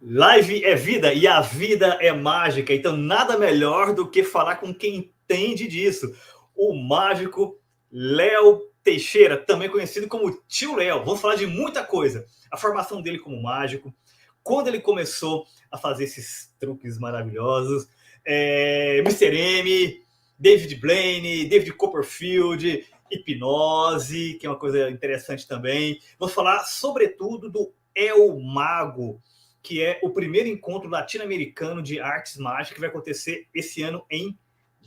Live é vida e a vida é mágica, então nada melhor do que falar com quem entende disso. O mágico Léo Teixeira, também conhecido como Tio Léo. Vamos falar de muita coisa. A formação dele como mágico, quando ele começou a fazer esses truques maravilhosos, Mr. M, David Blaine, David Copperfield, hipnose, que é uma coisa interessante também. Vamos falar, sobretudo, do El Mago, que é o primeiro encontro latino-americano de artes mágicas que vai acontecer esse ano em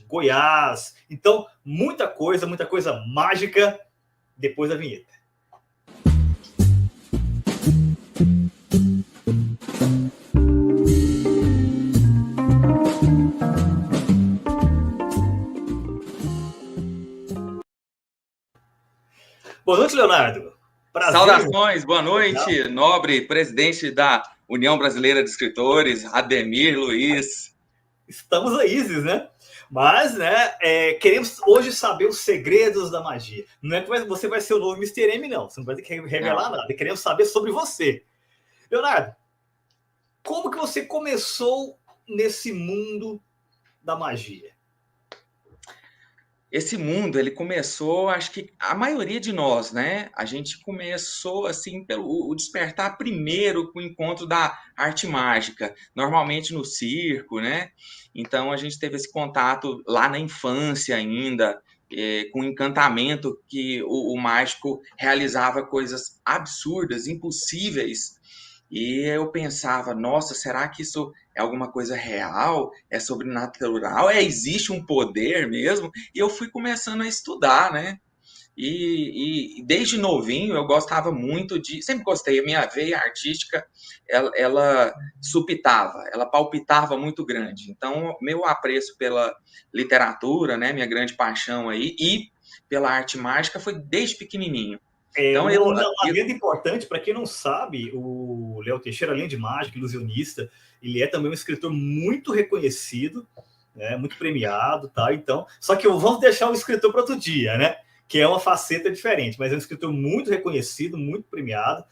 Goiás. Então, muita coisa mágica depois da vinheta. Boa noite, Leonardo. Prazer. Saudações, boa noite, nobre presidente da União Brasileira de Escritores, Ademir Luiz. Estamos aí, Isis, né? Mas, né, queremos hoje saber os segredos da magia. Não é que você vai ser o novo Mr. M, não. Você não vai ter que revelar nada. Queremos saber sobre você. Leonardo, como que você começou nesse mundo da magia? Esse mundo, ele começou, acho que a maioria de nós, né? A gente começou, assim, pelo despertar primeiro com o encontro da arte mágica, normalmente no circo, né? Então, a gente teve esse contato lá na infância ainda, com o encantamento que o mágico realizava coisas absurdas, impossíveis. E eu pensava, nossa, será que isso é alguma coisa real? É sobrenatural? Existe um poder mesmo? E eu fui começando a estudar, né? E desde novinho eu gostava muito de... Sempre gostei, a minha veia artística, ela supitava, ela palpitava muito grande. Então, meu apreço pela literatura, né? Minha grande paixão aí, e pela arte mágica foi desde pequenininho. Então, uma adendo importante, para quem não sabe, o Léo Teixeira, além de mágico, ilusionista, ele é também um escritor muito reconhecido, né, muito premiado, tá? Então, só que vamos deixar o escritor para outro dia, né? Que é uma faceta diferente, mas é um escritor muito reconhecido, muito premiado,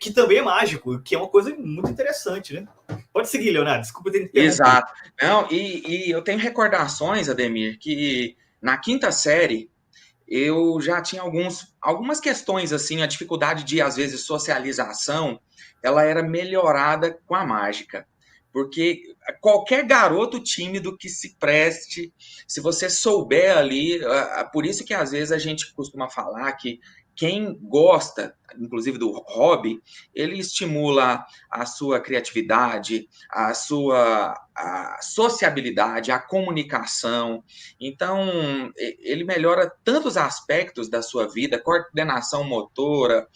que também é mágico, que é uma coisa muito interessante, né? Pode seguir, Leonardo, desculpa ter interrompido. Exato. Não, e eu tenho recordações, Ademir, que na quinta série eu já tinha algumas questões, assim, a dificuldade de, às vezes, socialização, ela era melhorada com a mágica. Porque qualquer garoto tímido que se preste, se você souber ali, por isso que às vezes a gente costuma falar que quem gosta, inclusive do hobby, ele estimula a sua criatividade, a sua sociabilidade, a comunicação. Então, ele melhora tantos aspectos da sua vida, coordenação motora,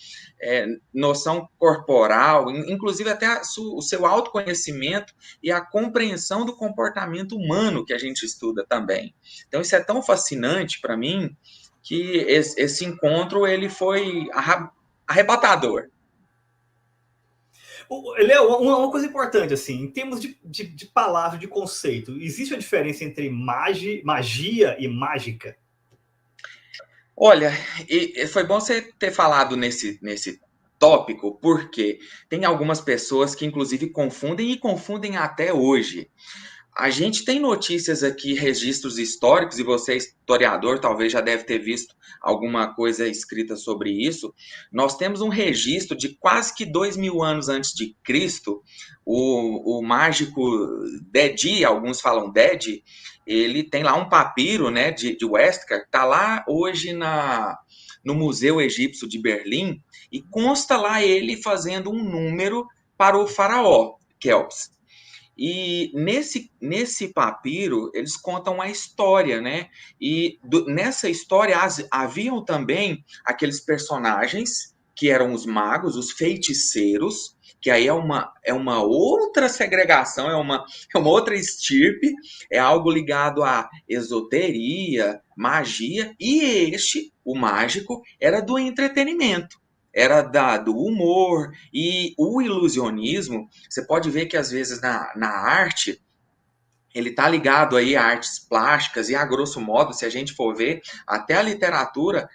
noção corporal, inclusive até o seu autoconhecimento e a compreensão do comportamento humano que a gente estuda também. Então, isso é tão fascinante para mim que esse encontro ele foi arrebatador. Léo, uma coisa importante, assim, em termos de palavra, de conceito, existe a diferença entre magia e mágica? Olha, foi bom você ter falado nesse tópico, porque tem algumas pessoas que, inclusive, confundem até hoje. A gente tem notícias aqui, registros históricos, e você, historiador, talvez já deve ter visto alguma coisa escrita sobre isso. Nós temos um registro de quase que 2000 anos antes de Cristo, o mágico Dedi, alguns falam Dedi, ele tem lá um papiro, né, de Westcar, está lá hoje no Museu Egípcio de Berlim, e consta lá ele fazendo um número para o faraó Kelps. E nesse papiro, eles contam a história, né? E nessa história haviam também aqueles personagens que eram os magos, os feiticeiros, que aí é uma outra segregação, é uma outra estirpe, é algo ligado à esoteria, magia, e o mágico, era do entretenimento. Era do humor, e o ilusionismo, você pode ver que às vezes na arte, ele está ligado aí a artes plásticas, e a grosso modo, se a gente for ver, até a literatura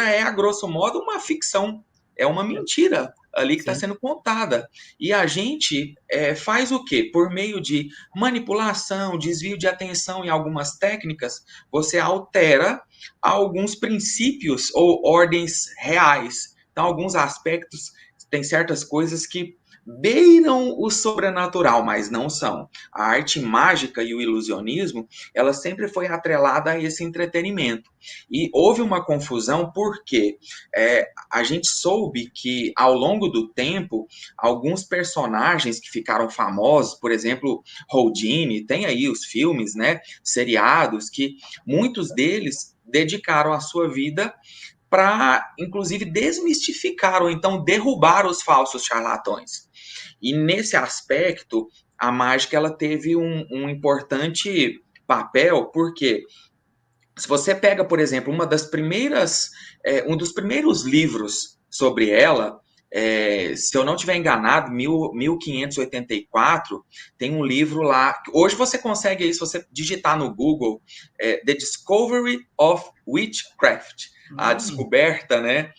é a grosso modo uma ficção, é uma mentira. ali que está Sim. sendo contada. E a gente faz o quê? Por meio de manipulação, desvio de atenção em algumas técnicas, você altera alguns princípios ou ordens reais. Então, alguns aspectos, tem certas coisas que beiram o sobrenatural, mas não são. A arte mágica e o ilusionismo, ela sempre foi atrelada a esse entretenimento. E houve uma confusão porque a gente soube que, ao longo do tempo, alguns personagens que ficaram famosos, por exemplo, Houdini, tem aí os filmes, né, seriados, que muitos deles dedicaram a sua vida para, inclusive, desmistificar ou então derrubar os falsos charlatões. E nesse aspecto, a mágica ela teve um importante papel, porque se você pega, por exemplo, um dos primeiros livros sobre ela, se eu não estiver enganado, 1584, tem um livro lá. Hoje você consegue aí, se você digitar no Google, The Discovery of Witchcraft, a descoberta, né,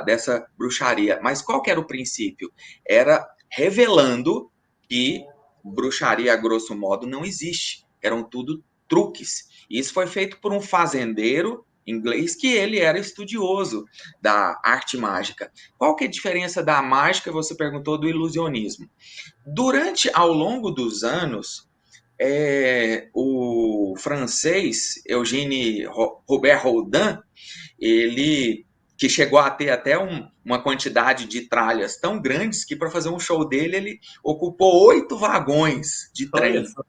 dessa bruxaria. Mas qual que era o princípio? Era revelando que bruxaria, a grosso modo, não existe. Eram tudo truques. Isso foi feito por um fazendeiro inglês que ele era estudioso da arte mágica. Qual que é a diferença da mágica, você perguntou, do ilusionismo? Ao longo dos anos, o francês Eugène Robert Rodin, ele que chegou a ter até uma quantidade de tralhas tão grandes que para fazer um show dele ele ocupou 8 vagões de Olha trem. só.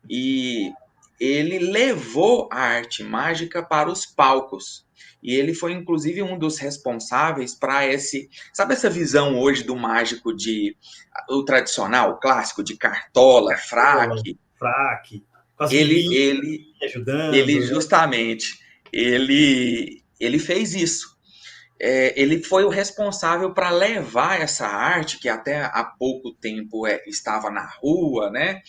E ele levou a arte mágica para os palcos. E ele foi, inclusive, um dos responsáveis para sabe essa visão hoje do mágico o tradicional, o clássico, de cartola, fraque? Fraque, com as Ele, meninas ele, ele ajudando, né? justamente, ele fez isso. Ele foi o responsável para levar essa arte, que até há pouco tempo estava na rua, né,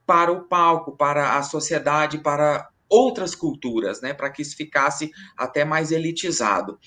para o palco, para a sociedade, para outras culturas, né, para que isso ficasse até mais elitizado.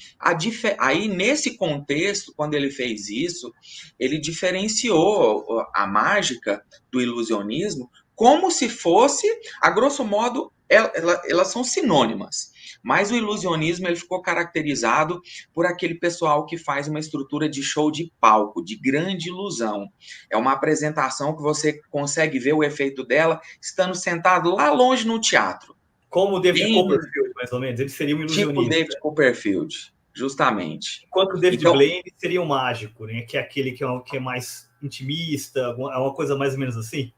Aí, nesse contexto, quando ele fez isso, ele diferenciou a mágica do ilusionismo como se fosse, a grosso modo, elas são sinônimas. Mas o ilusionismo ele ficou caracterizado por aquele pessoal que faz uma estrutura de show de palco, de grande ilusão. É uma apresentação que você consegue ver o efeito dela estando sentado lá longe no teatro. Como o David Bem Copperfield, mais ou menos. Ele seria um tipo ilusionista. David Copperfield, justamente. Enquanto o David Então, Blaine seria um mágico, né? Que é aquele que é mais intimista, é uma coisa mais ou menos assim.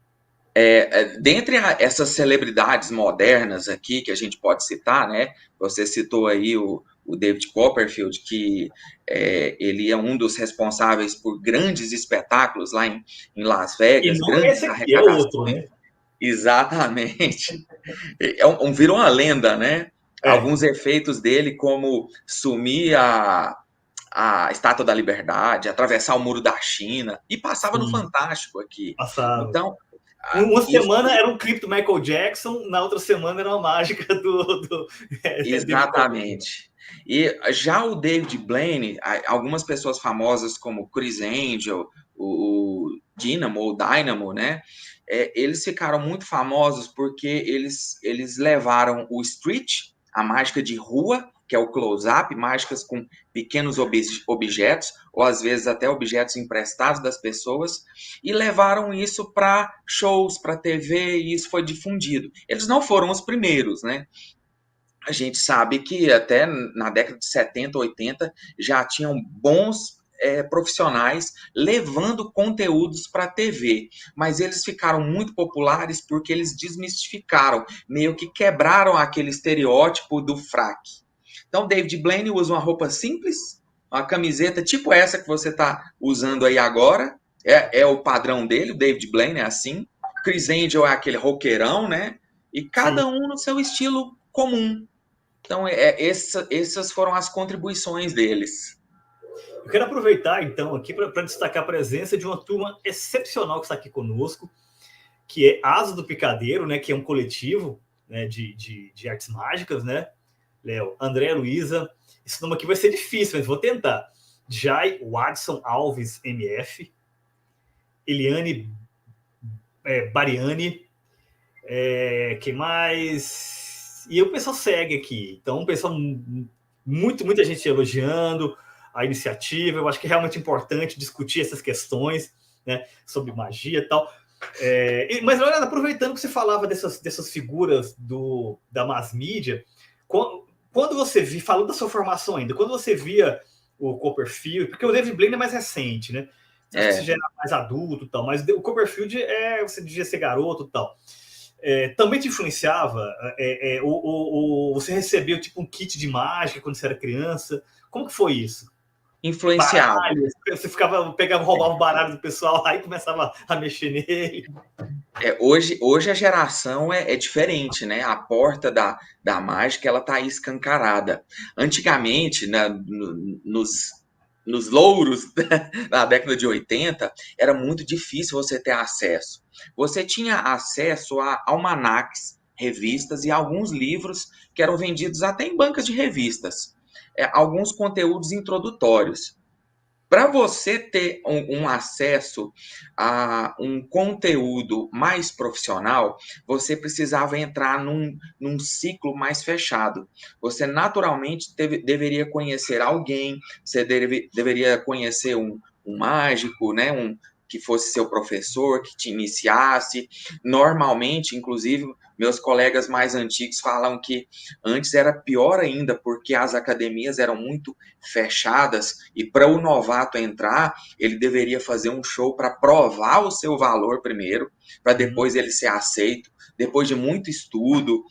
dentre essas celebridades modernas aqui que a gente pode citar, né? Você citou aí o David Copperfield, que ele é um dos responsáveis por grandes espetáculos lá em Las E Vegas, não é grandes esse aqui, é outro, arrecadações. né? Exatamente. Virou uma lenda, né? É. Alguns efeitos dele, como sumir a Estátua da Liberdade, atravessar o Muro da China, e passava no Sim, Fantástico aqui. passava. Então, Uma isso semana era um clipe do Michael Jackson, na outra semana era uma mágica do David Copperfield. exatamente. E já o David Blaine, algumas pessoas famosas como Chris Angel, o Dynamo, né? Eles ficaram muito famosos porque eles levaram o street, a mágica de rua, que é o close-up, mágicas com pequenos objetos, ou às vezes até objetos emprestados das pessoas, e levaram isso para shows, para TV, e isso foi difundido. Eles não foram os primeiros, né? A gente sabe que até na década de 70, 80 já tinham bons profissionais levando conteúdos para a TV, mas eles ficaram muito populares porque eles desmistificaram, meio que quebraram aquele estereótipo do fraque. Então, David Blaine usa uma roupa simples, uma camiseta tipo essa que você está usando aí agora, é o padrão dele, o David Blaine é assim. Chris Angel é aquele roqueirão, né? E Sim. cada um no seu estilo comum. Então, essas foram as contribuições deles. Eu quero aproveitar, então, aqui para destacar a presença de uma turma excepcional que está aqui conosco, que é Asa do Picadeiro, né? Que é um coletivo, né, de artes mágicas, né? Léo, André, Luísa. Esse nome aqui vai ser difícil, mas vou tentar. Jai Watson Alves MF, Eliane Bariani, quem mais? E o pessoal segue aqui. Então, o pessoal, muita gente elogiando a iniciativa. Eu acho que é realmente importante discutir essas questões, né, sobre magia e tal. Mas, olha, aproveitando que você falava dessas figuras da mass media, quando você via, falando da sua formação ainda, quando você via o Copperfield, porque o David Blaine é mais recente, né? Acho que você já era mais adulto e tal, mas o Copperfield você devia ser garoto e tal. Também te influenciava? Você recebeu tipo um kit de mágica quando você era criança? Como que foi isso? Influenciava. Baralho, você roubava o baralho do pessoal, aí começava a mexer nele. Hoje a geração é diferente, né? A porta da mágica, ela tá aí escancarada. Antigamente, né, nos louros da década de 80, era muito difícil você ter acesso. Você tinha acesso a almanaques, revistas e alguns livros que eram vendidos até em bancas de revistas. Alguns conteúdos introdutórios. Para você ter um acesso a um conteúdo mais profissional, você precisava entrar num ciclo mais fechado. Você naturalmente deveria conhecer alguém, você deveria conhecer um mágico, né? Que fosse seu professor, que te iniciasse. Normalmente, inclusive, meus colegas mais antigos falam que antes era pior ainda, porque as academias eram muito fechadas e para o novato entrar, ele deveria fazer um show para provar o seu valor primeiro, para depois ele ser aceito. Depois de muito estudo,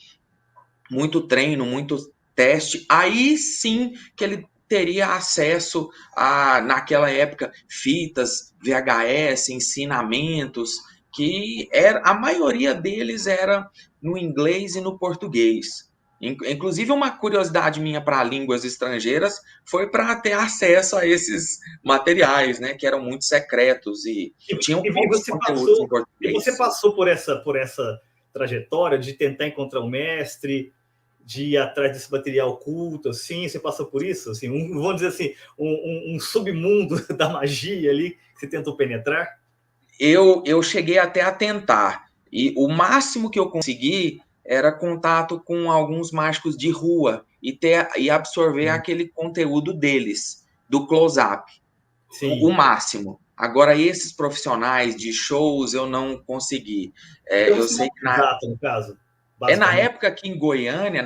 muito treino, muito teste, aí sim que ele teria acesso a, naquela época, fitas, VHS, ensinamentos, que a maioria deles era no inglês e no português. Inclusive, uma curiosidade minha para línguas estrangeiras foi para ter acesso a esses materiais, né, que eram muito secretos e tinham poucos conteúdos em português. E você passou por essa trajetória de tentar encontrar um mestre, de ir atrás desse material oculto, assim, você passou por isso? Assim, vamos dizer assim, um submundo da magia ali que você tentou penetrar? Eu cheguei até a tentar, e o máximo que eu consegui era contato com alguns mágicos de rua e absorver aquele conteúdo deles, do close-up. O máximo. Agora, esses profissionais de shows eu não consegui. Então, Eu sei que no caso, na época que em Goiânia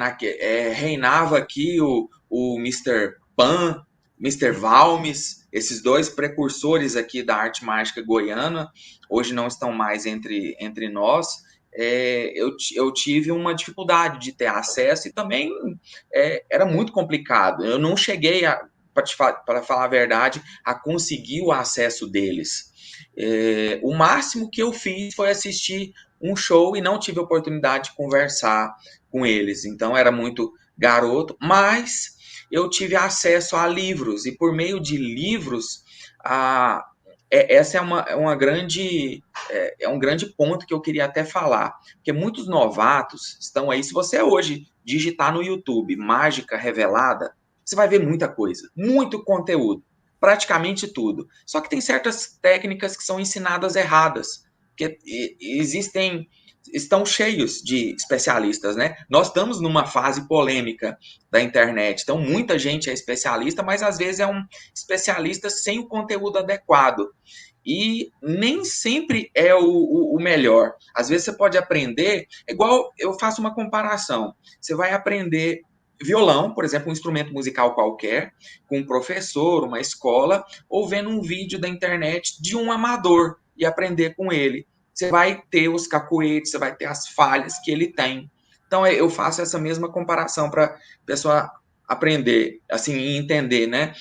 reinava aqui o Mr. Pan, Mr. Valmes, esses dois precursores aqui da arte mágica goiana, hoje não estão mais entre nós. Eu tive uma dificuldade de ter acesso e também era muito complicado. Eu não cheguei, para falar a verdade, a conseguir o acesso deles. O máximo que eu fiz foi assistir um show e não tive a oportunidade de conversar com eles. Então era muito garoto, mas eu tive acesso a livros e por meio de livros essa é uma grande um grande ponto que eu queria até falar, porque muitos novatos estão aí. Se você hoje digitar no YouTube Mágica Revelada, você vai ver muita coisa, muito conteúdo, praticamente tudo. Só que tem certas técnicas que são ensinadas erradas, porque estão cheios de especialistas, né? Nós estamos numa fase polêmica da internet, então muita gente é especialista, mas às vezes é um especialista sem o conteúdo adequado. E nem sempre é o melhor. Às vezes você pode aprender, igual eu faço uma comparação. Você vai aprender violão, por exemplo, um instrumento musical qualquer, com um professor, uma escola, ou vendo um vídeo da internet de um amador e aprender com ele. Você vai ter os cacoetes, você vai ter as falhas que ele tem. Então eu faço essa mesma comparação para a pessoa aprender, assim, e entender, né?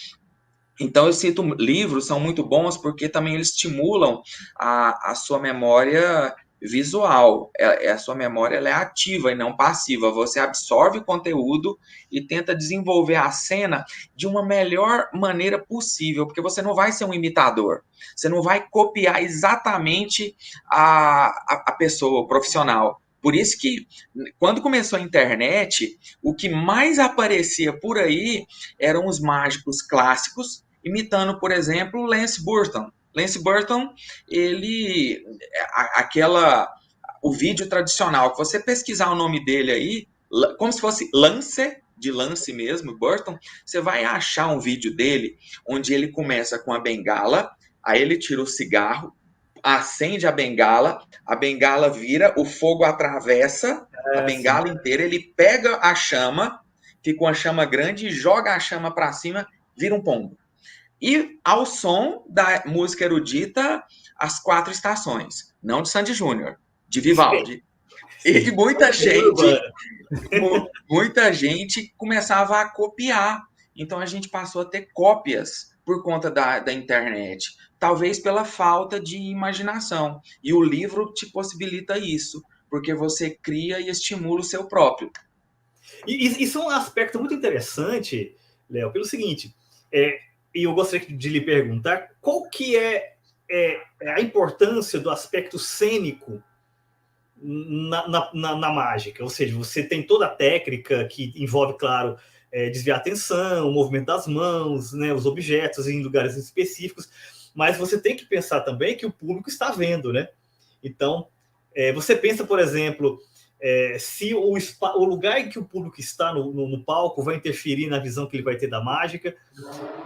Então eu cito livros, são muito bons porque também eles estimulam a sua memória visual. A sua memória ela é ativa e não passiva. Você absorve o conteúdo e tenta desenvolver a cena de uma melhor maneira possível, porque você não vai ser um imitador. Você não vai copiar exatamente a pessoa, o profissional. Por isso que, quando começou a internet, o que mais aparecia por aí eram os mágicos clássicos imitando, por exemplo, Lance Burton. Lance Burton, ele, aquela, o vídeo tradicional, que você pesquisar o nome dele aí, como se fosse Lance, de lance mesmo, Burton, você vai achar um vídeo dele onde ele começa com a bengala, aí ele tira o cigarro, acende a bengala vira, o fogo atravessa a Sim. bengala inteira, ele pega a chama, fica uma chama grande, joga a chama para cima, vira um pombo. E ao som da música erudita As Quatro Estações, não de Sandy Júnior, de Vivaldi. E muita gente começava a copiar. Então a gente passou a ter cópias por conta da internet. Talvez pela falta de imaginação. E o livro te possibilita isso, porque você cria e estimula o seu próprio. E isso é um aspecto muito interessante, Léo, pelo seguinte, e eu gostaria de lhe perguntar qual que é a importância do aspecto cênico na mágica, ou seja, você tem toda a técnica que envolve, claro, desviar a atenção, o movimento das mãos, né, os objetos em lugares específicos, mas você tem que pensar também que o público está vendo, né? Então, você pensa, por exemplo, se o lugar em que o público está no palco vai interferir na visão que ele vai ter da mágica,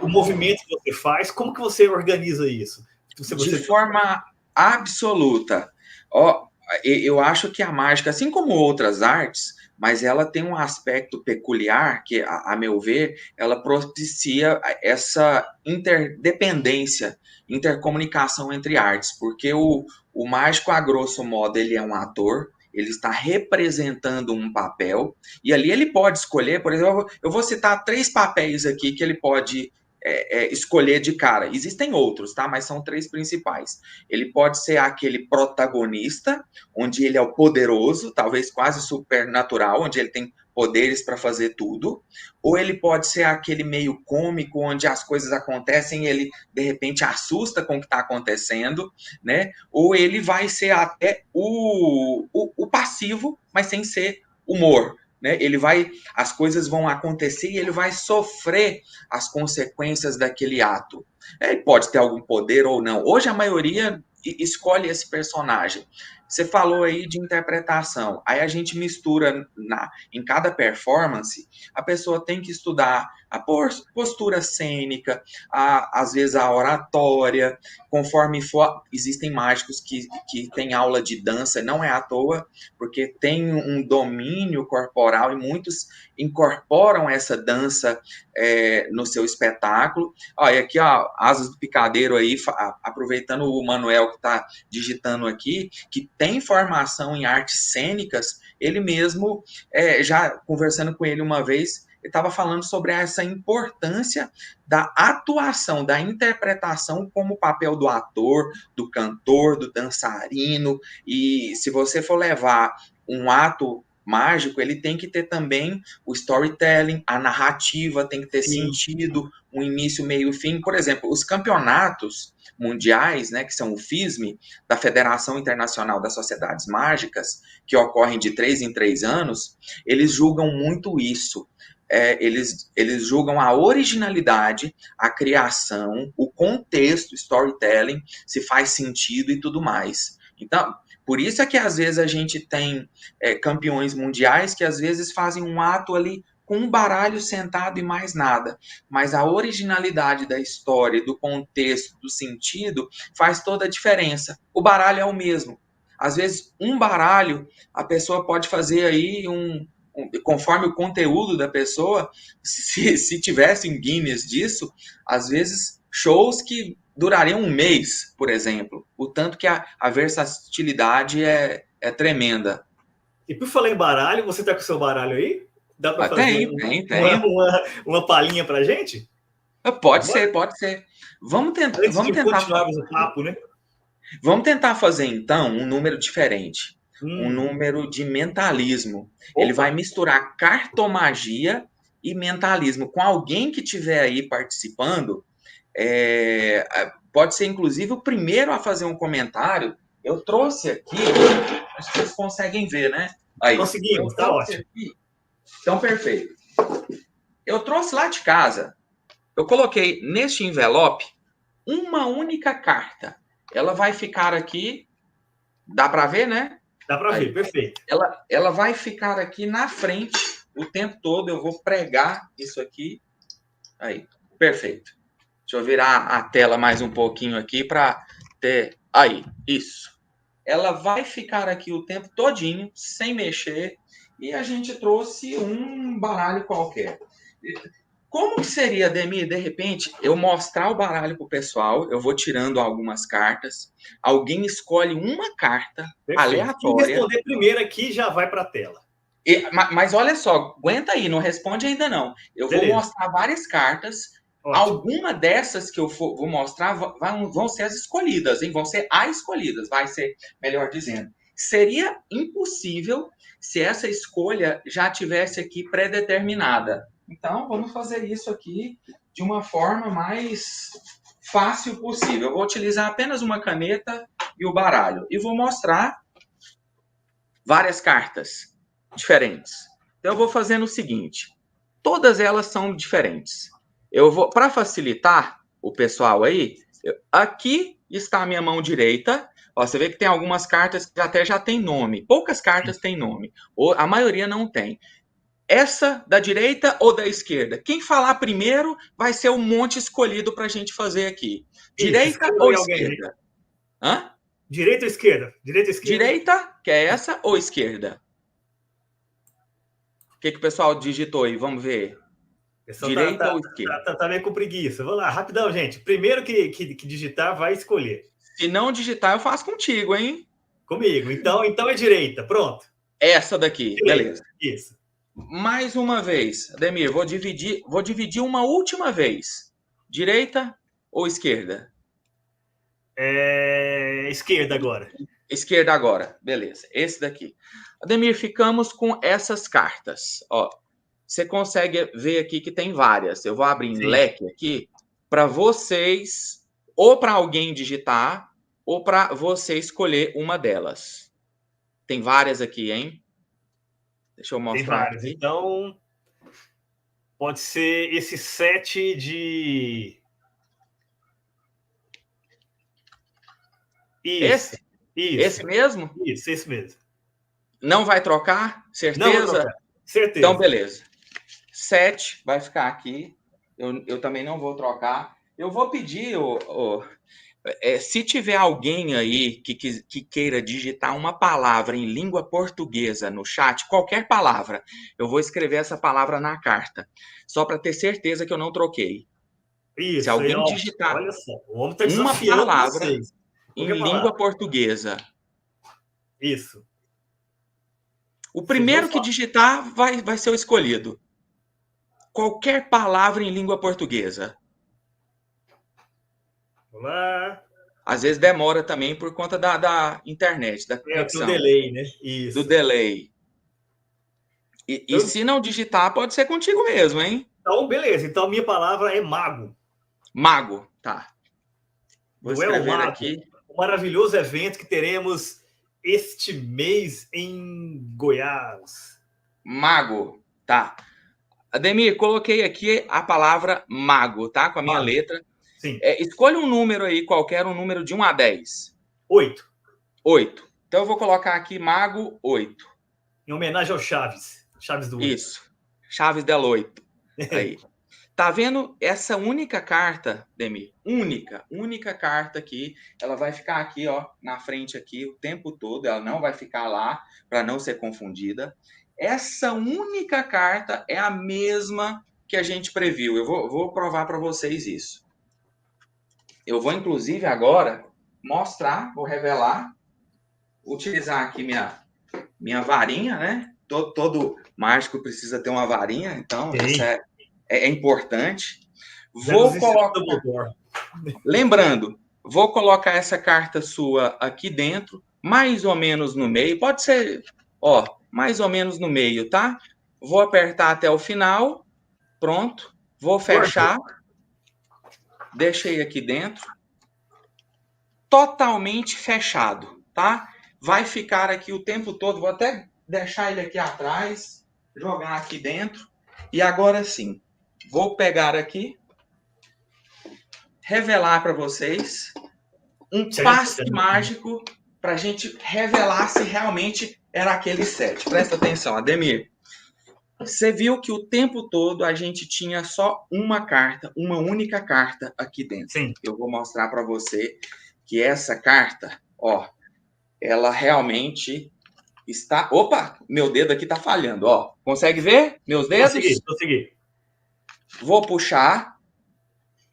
o movimento que você faz, como que você organiza isso? De forma absoluta. Ó, eu acho que a mágica, assim como outras artes, mas ela tem um aspecto peculiar que, a meu ver, ela propicia essa interdependência, intercomunicação entre artes, porque o mágico, a grosso modo, ele é um ator, ele está representando um papel, e ali ele pode escolher, por exemplo, eu vou citar 3 papéis aqui que ele pode escolher de cara. Existem outros, tá? Mas são 3 principais. Ele pode ser aquele protagonista, onde ele é o poderoso, talvez quase supernatural, onde ele tem poderes para fazer tudo, ou ele pode ser aquele meio cômico, onde as coisas acontecem e ele, de repente, assusta com o que está acontecendo, né? Ou ele vai ser até o passivo, mas sem ser humor, né? As coisas vão acontecer e ele vai sofrer as consequências daquele ato. Ele pode ter algum poder ou não. Hoje a maioria escolhe esse personagem. Você falou aí de interpretação. Aí a gente mistura em cada performance, a pessoa tem que estudar a postura cênica, às vezes a oratória, conforme for. Existem mágicos que têm aula de dança, não é à toa, porque tem um domínio corporal e muitos incorporam essa dança no seu espetáculo. Olha aqui, ó, Asas do Picadeiro aí, aproveitando o Manuel que está digitando aqui, que tem formação em artes cênicas, ele mesmo, já conversando com ele uma vez, ele estava falando sobre essa importância da atuação, da interpretação como papel do ator, do cantor, do dançarino, e se você for levar um ato mágico, ele tem que ter também o storytelling, a narrativa tem que ter sentido, um início, meio e fim. Por exemplo, os campeonatos mundiais, né, que são o FISM, da Federação Internacional das Sociedades Mágicas, que ocorrem de 3 em 3 anos, eles julgam muito isso. Eles julgam a originalidade, a criação, o contexto, storytelling, se faz sentido e tudo mais. Então, por isso é que às vezes a gente tem campeões mundiais que às vezes fazem um ato ali com um baralho sentado e mais nada. Mas a originalidade da história, do contexto, do sentido, faz toda a diferença. O baralho é o mesmo. Às vezes, um baralho, a pessoa pode fazer aí conforme o conteúdo da pessoa, se tivesse um Guinness disso, às vezes shows que durariam um mês, por exemplo. O tanto que a versatilidade é tremenda. E por falar em baralho, você tá com o seu baralho aí? Dá para fazer tem. Uma palhinha pra gente? Pode ser. Vamos Antes de tentar continuarmos o papo, né? Vamos tentar fazer, então, um número diferente. Um Hum. número de mentalismo. Opa. Ele vai misturar cartomagia e mentalismo. Com alguém que estiver aí participando, pode ser, inclusive, o primeiro a fazer um comentário. Eu trouxe aqui, acho que vocês conseguem ver, né? Aí, conseguimos, tá ótimo. Aqui. Então, perfeito. Eu trouxe lá de casa Eu coloquei neste envelope uma única carta. Ela vai ficar aqui, dá para ver, né? Dá para ver, perfeito. Ela vai ficar aqui na frente o tempo todo. Eu vou pregar isso aqui. Aí, perfeito. Deixa eu virar a tela mais um pouquinho aqui para ter... Aí, isso. Ela vai ficar aqui o tempo todinho, sem mexer, e a gente trouxe um baralho qualquer. Como que seria, Ademir, de repente, eu mostrar o baralho pro pessoal, eu vou tirando algumas cartas, alguém escolhe uma carta Perfeito. Quem aleatória. responder primeiro aqui já vai para a tela. Mas olha só, aguenta aí, não responde ainda não. Eu vou mostrar várias cartas. Ótimo. Alguma dessas que eu vou mostrar vão ser as escolhidas, hein? Vão ser as escolhidas, vai ser, melhor dizendo. Seria impossível se essa escolha já tivesse aqui pré-determinada. Então, vamos fazer isso aqui de uma forma mais fácil possível. Eu vou utilizar apenas uma caneta e o baralho. E vou mostrar várias cartas diferentes. Então, eu vou fazendo o seguinte. Todas elas são diferentes. Eu vou, para facilitar o pessoal aí, aqui está a minha mão direita. Ó, você vê que tem algumas cartas que até já tem nome. Poucas cartas têm nome. A maioria não tem. Essa da direita ou da esquerda? Quem falar primeiro vai ser o monte escolhido para a gente fazer aqui. Direita ou esquerda? Hã? Direita ou esquerda? Direita ou esquerda? Direita, que é essa, ou esquerda? O que o pessoal digitou aí? Vamos ver. Direita ou esquerda? Tá meio com preguiça. Vamos lá, rapidão, gente. Primeiro que digitar, vai escolher. Se não digitar, eu faço contigo, hein? Comigo. Então é direita. Pronto. Essa daqui, Direita. beleza. Isso. Mais uma vez, Ademir, vou dividir uma última vez. Direita ou esquerda? Esquerda agora. Esquerda agora, beleza. Esse daqui. Ademir, ficamos com essas cartas. Ó, você consegue ver aqui que tem várias. Eu vou abrir em leque aqui para vocês, ou para alguém digitar, ou para você escolher uma delas. Tem várias aqui, hein? Deixa eu mostrar. Tem várias. Aqui. Então, pode ser esse set de... Isso. Esse mesmo? Isso, esse mesmo. Não vai trocar? Certeza? Não vou trocar. Certeza. Então, beleza. 7 vai ficar aqui. Eu também não vou trocar. Eu vou pedir, se tiver alguém aí que queira digitar uma palavra em língua portuguesa no chat, qualquer palavra, eu vou escrever essa palavra na carta, só para ter certeza que eu não troquei. Isso, se alguém digitar olha só, o homem tá uma palavra vocês. em língua portuguesa. Isso. O primeiro que digitar vai ser o escolhido. Qualquer palavra em língua portuguesa. Olá. Às vezes demora também por conta da internet, da conexão. Do delay, né? Isso. Do delay. E se não digitar, pode ser contigo mesmo, hein? Então, beleza. Então, minha palavra é mago. Mago, tá. Vou escrever aqui. O maravilhoso evento que teremos este mês em Goiás. Mago, tá. Ademir, coloquei aqui a palavra mago, tá? Com a minha letra. Sim. Escolha um número aí, qualquer um número de 1 a 10. 8. 8. Então eu vou colocar aqui mago 8. Em homenagem ao Chaves. Chaves do 8. Isso. Chaves del 8. Aí. Tá vendo essa única carta, Demir? Única carta aqui. Ela vai ficar aqui, ó, na frente aqui o tempo todo. Ela não vai ficar lá para não ser confundida. Essa única carta é a mesma que a gente previu. Eu vou provar para vocês isso. Eu vou, inclusive, agora mostrar, vou revelar, utilizar aqui minha varinha, né? Todo mágico precisa ter uma varinha, então sim. Isso é importante. Vou colocar... Lembrando, vou colocar essa carta sua aqui dentro, mais ou menos no meio. Pode ser, ó, mais ou menos no meio, tá? Vou apertar até o final. Pronto. Vou fechar. Deixei aqui dentro. Totalmente fechado, tá? Vai ficar aqui o tempo todo. Vou até deixar ele aqui atrás. Jogar aqui dentro. E agora sim. Vou pegar aqui. revelar para vocês um Tchan, passe tchan. mágico para a gente revelar se realmente era aquele 7. Presta atenção, Ademir. Você viu que o tempo todo a gente tinha só uma carta, uma única carta aqui dentro. Sim. Eu vou mostrar para você que essa carta, ó, ela realmente está... Opa, meu dedo aqui tá falhando, ó. Consegue ver meus dedos? Consegui. Vou puxar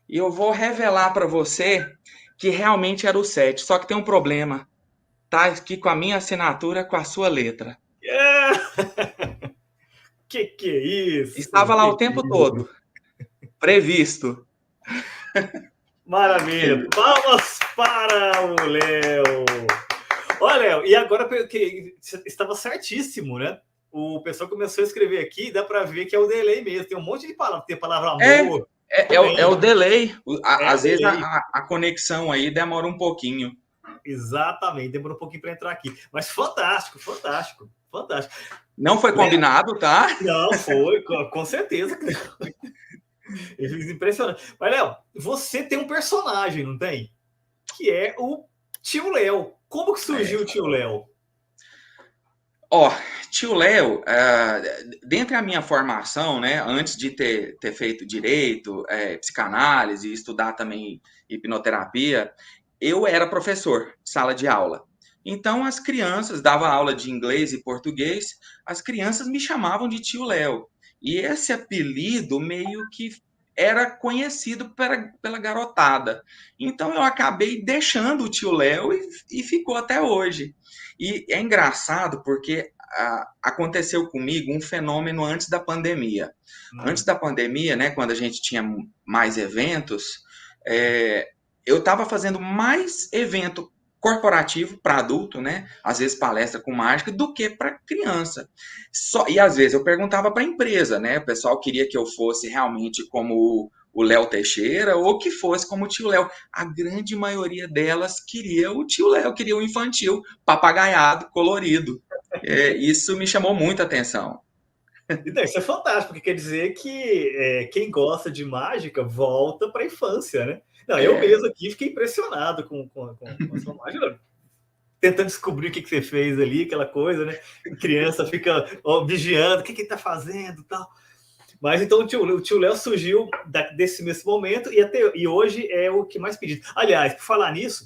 e eu vou revelar para você que realmente era o 7. Só que tem um problema. Tá aqui com a minha assinatura, com a sua letra. Que é isso? Estava lá o tempo todo. Previsto. Maravilha. Palmas para o Léo. Olha, Léo, e agora que estava certíssimo, né? O pessoal começou a escrever aqui, dá para ver que é o delay mesmo. Tem um monte de palavras. Tem a palavra amor. É o delay. Às vezes delay. a conexão aí demora um pouquinho. Exatamente, demorou um pouquinho para entrar aqui. Mas fantástico. Não foi combinado, tá? Não, foi, com certeza. Impressionante. Mas, Léo, você tem um personagem, não tem? Que é o Tio Léo. Como que surgiu o Tio Léo? Ó, Tio Léo, dentro da minha formação, né, antes de ter feito direito, psicanálise e estudar também hipnoterapia, eu era professor de sala de aula. Então, as crianças, dava aula de inglês e português, as crianças me chamavam de Tio Léo. E esse apelido meio que era conhecido pela garotada. Então, eu acabei deixando o Tio Léo e ficou até hoje. E é engraçado porque aconteceu comigo um fenômeno antes da pandemia. Antes da pandemia, né, quando a gente tinha mais eventos, eu estava fazendo mais evento corporativo para adulto, né? Às vezes palestra com mágica, do que para criança. E às vezes eu perguntava para a empresa, né? O pessoal queria que eu fosse realmente como o Léo Teixeira ou que fosse como o Tio Léo. A grande maioria delas queria o Tio Léo, queria o infantil, papagaiado, colorido. Isso me chamou muita atenção. Então, isso é fantástico, porque quer dizer que quem gosta de mágica volta para a infância, né? Não, eu mesmo aqui fiquei impressionado com a sua mágica, tentando descobrir o que você fez ali, aquela coisa, né? A criança fica vigiando, o que ele está fazendo e tal. Mas então o tio Léo surgiu desse momento e hoje é o que mais pedido. Aliás, por falar nisso,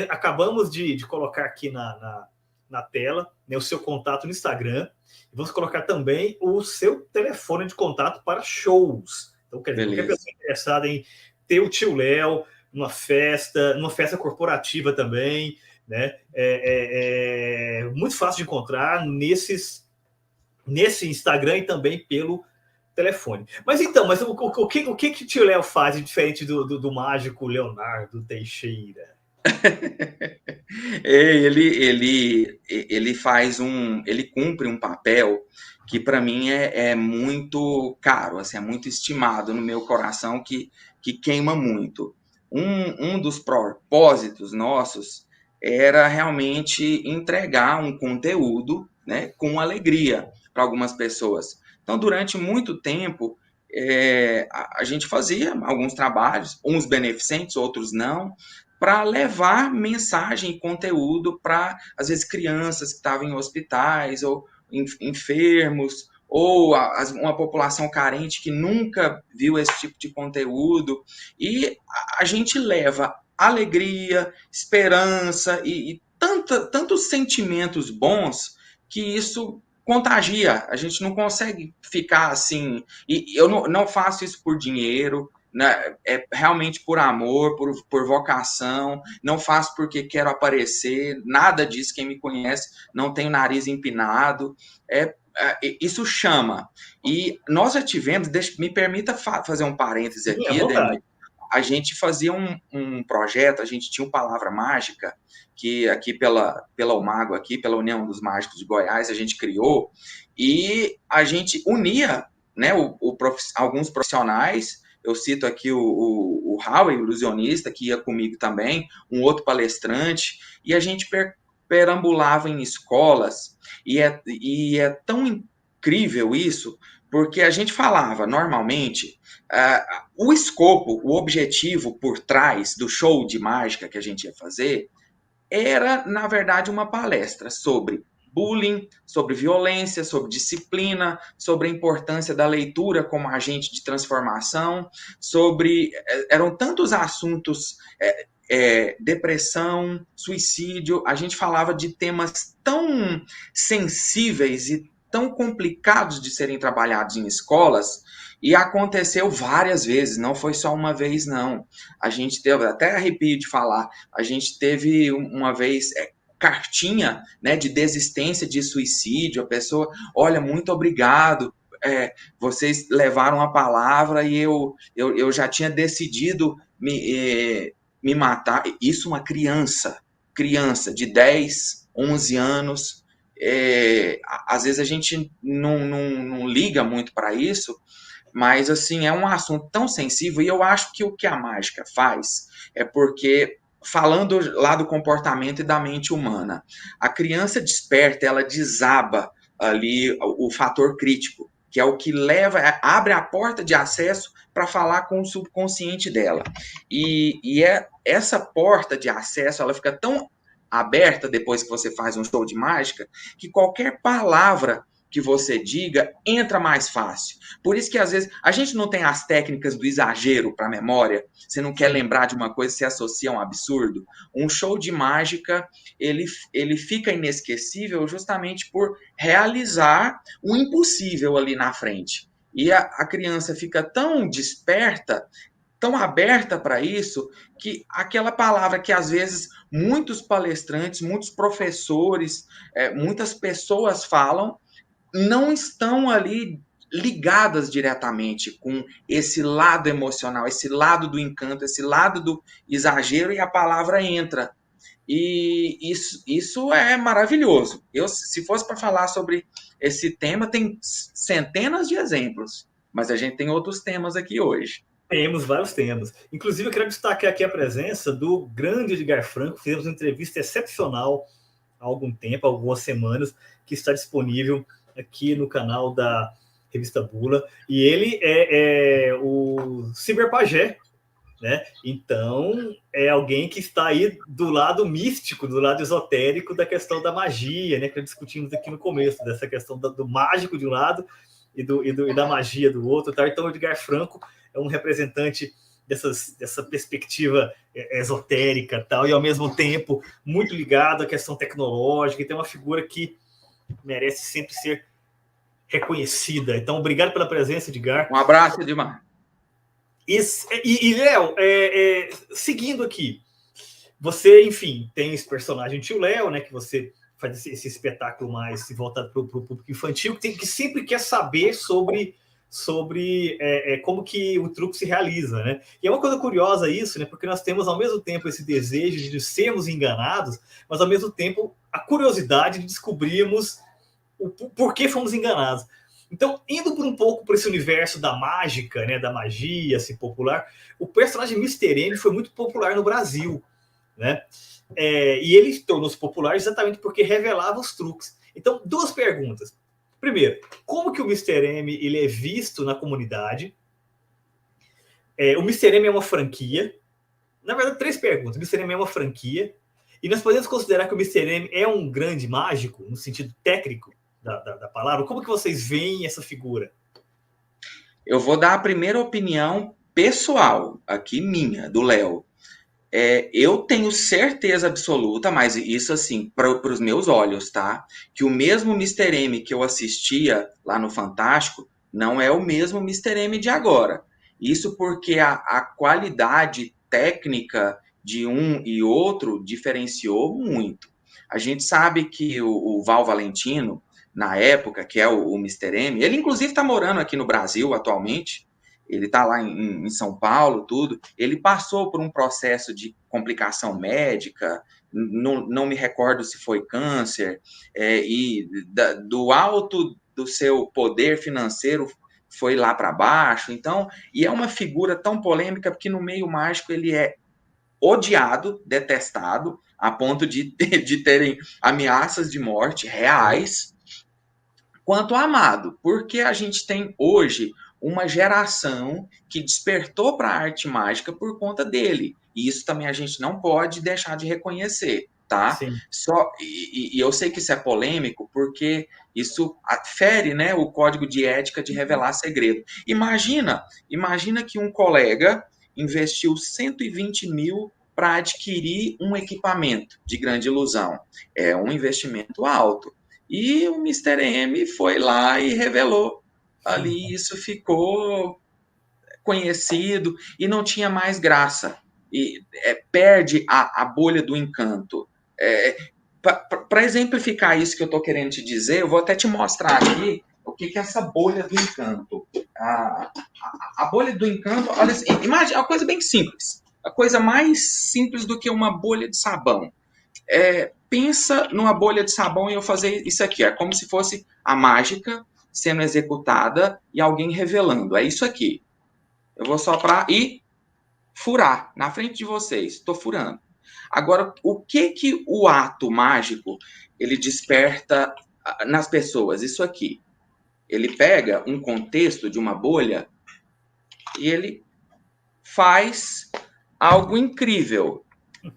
acabamos de colocar aqui na tela, né, o seu contato no Instagram. E vamos colocar também o seu telefone de contato para shows. Então, quer dizer, qualquer pessoa interessada em ter o Tio Léo numa festa corporativa também, né? É muito fácil de encontrar nesse Instagram e também pelo telefone. Mas então, o que o Tio Léo faz diferente do mágico Leonardo Teixeira? Ele faz ele cumpre um papel que para mim é muito caro, assim, é muito estimado no meu coração, que queima muito. Um dos propósitos nossos era realmente entregar um conteúdo, né, com alegria para algumas pessoas. Então, durante muito tempo, a gente fazia alguns trabalhos, uns beneficentes, outros não, para levar mensagem e conteúdo para, às vezes, crianças que estavam em hospitais ou enfermos, ou uma população carente que nunca viu esse tipo de conteúdo. E a gente leva alegria, esperança e tantos sentimentos bons que isso contagia. A gente não consegue ficar assim. E eu não faço isso por dinheiro, né? É realmente por amor, por vocação. Não faço porque quero aparecer, nada disso. Quem me conhece, não tem o nariz empinado. Isso chama. E nós já tivemos, me permita fazer um parêntese aqui, Ademir. A gente fazia um projeto, a gente tinha uma palavra mágica, que aqui pela Umago, aqui, pela União dos Mágicos de Goiás, a gente criou, e a gente unia, né, alguns profissionais. Eu cito aqui o Howie, o ilusionista, que ia comigo também, um outro palestrante, e a gente perambulava em escolas, e é tão incrível isso, Porque a gente falava, normalmente, o escopo, o objetivo por trás do show de mágica que a gente ia fazer era, na verdade, uma palestra sobre bullying, sobre violência, sobre disciplina, sobre a importância da leitura como agente de transformação, sobre. Eram tantos assuntos. Depressão, suicídio, a gente falava de temas tão sensíveis e tão complicados de serem trabalhados em escolas, e aconteceu várias vezes, não foi só uma vez, não. A gente teve, até arrepio de falar, a gente teve uma vez cartinha, né, de desistência de suicídio, a pessoa, olha, muito obrigado, vocês levaram a palavra e eu já tinha decidido me matar. Isso uma criança de 10, 11 anos, às vezes a gente não liga muito para isso, mas assim, é um assunto tão sensível, e eu acho que o que a mágica faz é porque, falando lá do comportamento e da mente humana, a criança desperta, ela desaba ali o fator crítico, que é o que abre a porta de acesso para falar com o subconsciente dela. E essa porta de acesso, ela fica tão aberta depois que você faz um show de mágica, que qualquer palavra que você diga entra mais fácil. Por isso que às vezes a gente não tem as técnicas do exagero para a memória. Você não quer lembrar de uma coisa, você associa a um absurdo. Um show de mágica, ele fica inesquecível justamente por realizar o impossível ali na frente. E a criança fica tão desperta, tão aberta para isso, que aquela palavra que às vezes muitos palestrantes, muitos professores, muitas pessoas falam, não estão ali ligadas diretamente com esse lado emocional, esse lado do encanto, esse lado do exagero, e a palavra entra. E isso é maravilhoso. Se fosse para falar sobre esse tema, tem centenas de exemplos, mas a gente tem outros temas aqui hoje. Temos vários temas. Inclusive, eu quero destacar aqui a presença do grande Edgar Franco. Fizemos uma entrevista excepcional há algum tempo, há algumas semanas, que está disponível aqui no canal da Revista Bula. E ele é o Ciberpajé, né? Então, é alguém que está aí do lado místico, do lado esotérico da questão da magia, né? Que discutimos aqui no começo, dessa questão do mágico de um lado e da magia do outro. Tá? Então, o Edgar Franco é um representante dessa perspectiva esotérica tal, e ao mesmo tempo muito ligado à questão tecnológica, e tem uma figura que merece sempre ser reconhecida. Então, obrigado pela presença, Edgar. Um abraço, Edmar. E Léo, seguindo aqui, você, enfim, tem esse personagem Tio Léo, né, que você faz esse espetáculo mais voltado para o público infantil, que sempre quer saber sobre como que o truque se realiza, né? E é uma coisa curiosa isso, né? Porque nós temos ao mesmo tempo esse desejo de sermos enganados, mas ao mesmo tempo a curiosidade de descobrirmos o porquê fomos enganados. Então, indo por um pouco para esse universo da mágica, né, da magia assim, popular, o personagem Mr. M foi muito popular no Brasil, né? E ele tornou-se popular exatamente porque revelava os truques. Então, duas perguntas. Primeiro, como que o Mr. M ele é visto na comunidade? O Mr. M é uma franquia. Na verdade, três perguntas. O Mr. M é uma franquia. E nós podemos considerar que o Mr. M é um grande mágico, no sentido técnico da palavra? Como que vocês veem essa figura? Eu vou dar a primeira opinião pessoal, aqui minha, do Léo. Eu tenho certeza absoluta, mas isso assim, para os meus olhos, tá? Que o mesmo Mr. M que eu assistia lá no Fantástico não é o mesmo Mr. M de agora. Isso porque a qualidade técnica de um e outro diferenciou muito. A gente sabe que o Val Valentino, na época, que é o Mr. M, ele inclusive está morando aqui no Brasil atualmente, ele está lá em São Paulo, tudo. Ele passou por um processo de complicação médica, não me recordo se foi câncer, e do alto do seu poder financeiro foi lá para baixo. Então, e é uma figura tão polêmica porque no meio mágico ele é odiado, detestado, a ponto de terem ameaças de morte reais. quanto amado, porque a gente tem hoje uma geração que despertou para a arte mágica por conta dele. E isso também a gente não pode deixar de reconhecer, tá? Sim. E eu sei que isso é polêmico, porque isso fere, né, o código de ética de revelar segredo. Imagina que um colega investiu 120 mil para adquirir um equipamento de grande ilusão. É um investimento alto. E o Mr. M foi lá e revelou ali, isso ficou conhecido e não tinha mais graça. E perde a bolha do encanto. Para exemplificar isso que eu estou querendo te dizer, eu vou até te mostrar aqui o que é essa bolha do encanto. A bolha do encanto, olha assim, imagina, é uma coisa bem simples. A coisa mais simples do que uma bolha de sabão. Pensa numa bolha de sabão e eu fazer isso aqui. É como se fosse a mágica sendo executada e alguém revelando. É isso aqui. Eu vou soprar e furar na frente de vocês. Estou furando. Agora, o que o ato mágico ele desperta nas pessoas? Isso aqui. Ele pega um contexto de uma bolha e ele faz algo incrível.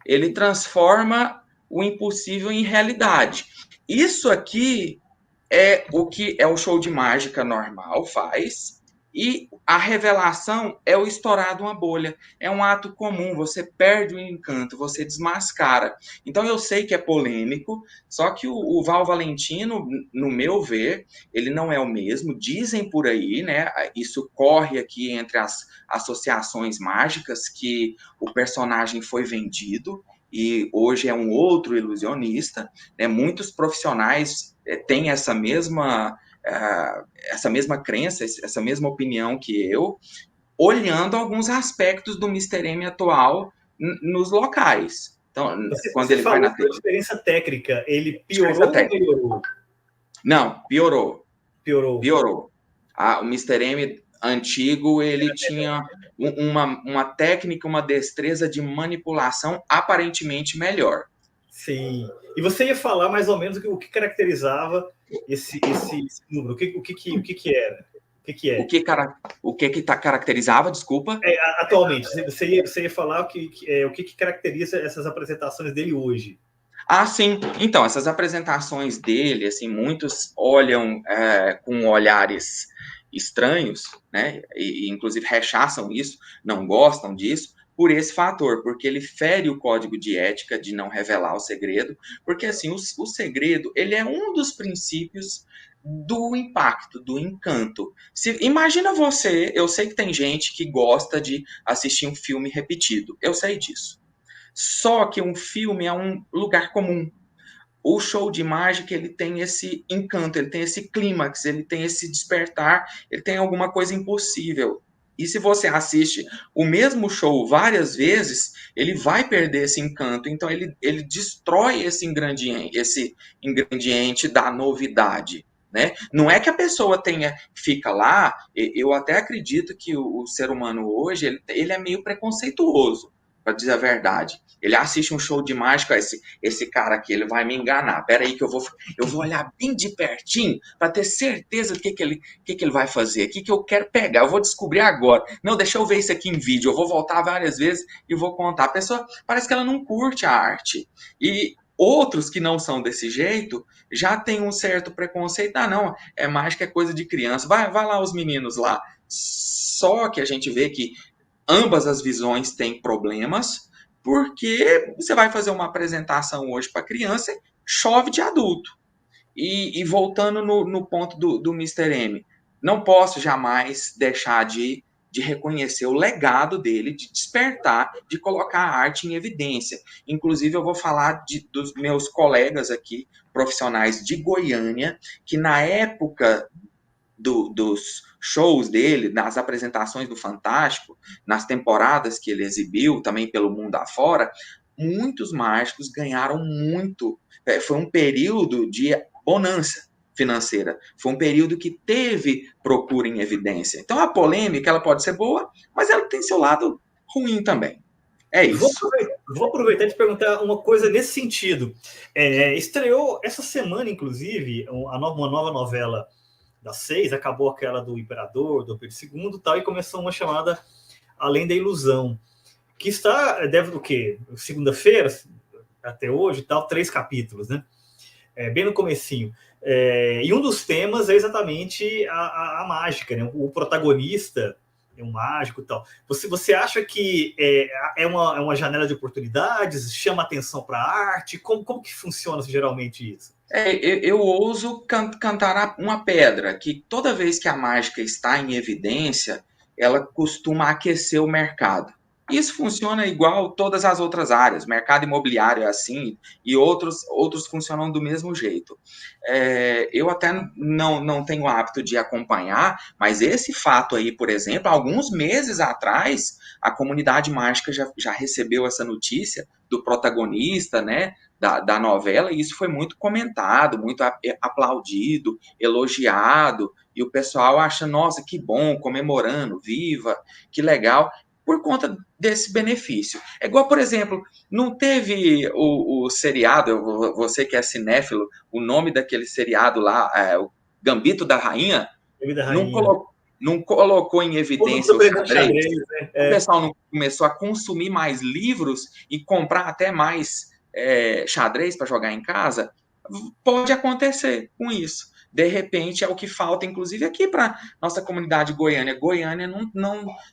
Ele transforma o impossível em realidade. Isso aqui é o que é o show de mágica normal faz, e a revelação é o estourar de uma bolha. É um ato comum, você perde o encanto, você desmascara. Então eu sei que é polêmico, só que o Val Valentino, no meu ver, ele não é o mesmo. Dizem por aí, né? Isso corre aqui entre as associações mágicas que o personagem foi vendido e hoje é um outro ilusionista, né? Muitos profissionais têm essa mesma crença, essa mesma opinião que eu, olhando alguns aspectos do Mr. M atual nos locais. Então, quando Você ele vai falou na da diferença técnica, ele diferença piorou ou técnica. melhorou? Não, piorou. Piorou. Piorou. O Mr. M antigo, ele tinha uma técnica, uma destreza de manipulação aparentemente melhor. Sim. E você ia falar mais ou menos o que caracterizava esse número? O que era? O que é? O que caracterizava, desculpa? Atualmente, você ia falar o que caracteriza essas apresentações dele hoje. Sim. Então, essas apresentações dele, assim, muitos olham com olhares estranhos, né? E inclusive rechaçam isso, não gostam disso, por esse fator, porque ele fere o código de ética de não revelar o segredo, porque assim, o segredo, ele é um dos princípios do impacto, do encanto. Imagina você, eu sei que tem gente que gosta de assistir um filme repetido, eu sei disso. Só que um filme é um lugar comum. O show de mágica, ele tem esse encanto, ele tem esse clímax, ele tem esse despertar, ele tem alguma coisa impossível. E se você assiste o mesmo show várias vezes, ele vai perder esse encanto. Então, ele destrói esse ingrediente da novidade. Né? Não é que a pessoa fica lá, eu até acredito que o ser humano hoje, ele é meio preconceituoso, para dizer a verdade. Ele assiste um show de mágica, esse cara aqui, ele vai me enganar. Pera aí que eu vou olhar bem de pertinho para ter certeza do que ele vai fazer, o que eu quero pegar, eu vou descobrir agora. Não, deixa eu ver isso aqui em vídeo, eu vou voltar várias vezes e vou contar. A pessoa parece que ela não curte a arte. E outros que não são desse jeito já tem um certo preconceito. Não, é mágica, é coisa de criança. Vai lá os meninos lá. Só que a gente vê que ambas as visões têm problemas, porque você vai fazer uma apresentação hoje para criança, chove de adulto. E voltando no ponto do Mr. M, não posso jamais deixar de reconhecer o legado dele, de despertar, de colocar a arte em evidência. Inclusive, eu vou falar dos meus colegas aqui, profissionais de Goiânia, que na época dos shows dele, nas apresentações do Fantástico, nas temporadas que ele exibiu, também pelo mundo afora, muitos mágicos ganharam muito. Foi um período de bonança financeira. Foi um período que teve procura em evidência. Então a polêmica ela pode ser boa, mas ela tem seu lado ruim também. É Vou isso. aproveitar, vou aproveitar e te perguntar uma coisa nesse sentido. Estreou essa semana, inclusive, uma nova novela das 6, acabou aquela do Imperador, do Pedro II e tal, e começou uma chamada Além da Ilusão, que está, deve do quê? Segunda-feira, até hoje, tal, 3 capítulos, né? Bem no comecinho. E um dos temas é exatamente a mágica, né? O protagonista é um mágico e tal. Você acha que é uma janela de oportunidades? Chama atenção para a arte? Como que funciona geralmente isso? Eu ouso cantar uma pedra, que toda vez que a mágica está em evidência, ela costuma aquecer o mercado. Isso funciona igual todas as outras áreas, mercado imobiliário é assim, e outros funcionam do mesmo jeito. Eu até não tenho o hábito de acompanhar, mas esse fato aí, por exemplo, alguns meses atrás, a comunidade mágica já recebeu essa notícia do protagonista, né? Da novela, e isso foi muito comentado, muito aplaudido, elogiado, e o pessoal acha, nossa, que bom, comemorando, viva, que legal, por conta desse benefício. É igual, por exemplo, não teve o seriado, você que é cinéfilo, o nome daquele seriado lá, o Gambito da Rainha, Vida não Rainha. colocou, não colocou em Ou não evidência o surpreendeu xadrez? xadrez, né? O pessoal não começou a consumir mais livros e comprar até mais xadrez para jogar em casa? Pode acontecer com isso. De repente é o que falta, inclusive aqui para nossa comunidade goiânia. Goiânia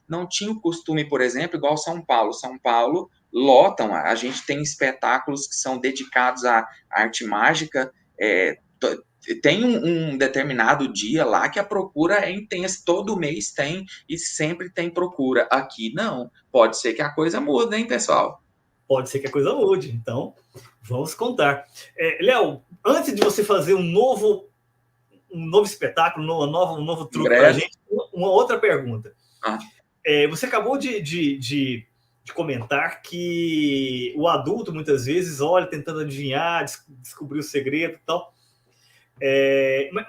não tinha o costume, por exemplo, igual São Paulo. São Paulo lotam, a gente tem espetáculos que são dedicados à arte mágica, tem um determinado dia lá que a procura é intensa, todo mês tem e sempre tem procura. Aqui não, pode ser que a coisa mude, hein, pessoal? Pode ser que a coisa mude, então vamos contar. Léo, antes de você fazer um novo espetáculo, um novo Em truque para a breve. gente, uma outra pergunta. Ah, Você acabou de comentar que o adulto muitas vezes olha tentando adivinhar, descobrir o segredo e tal.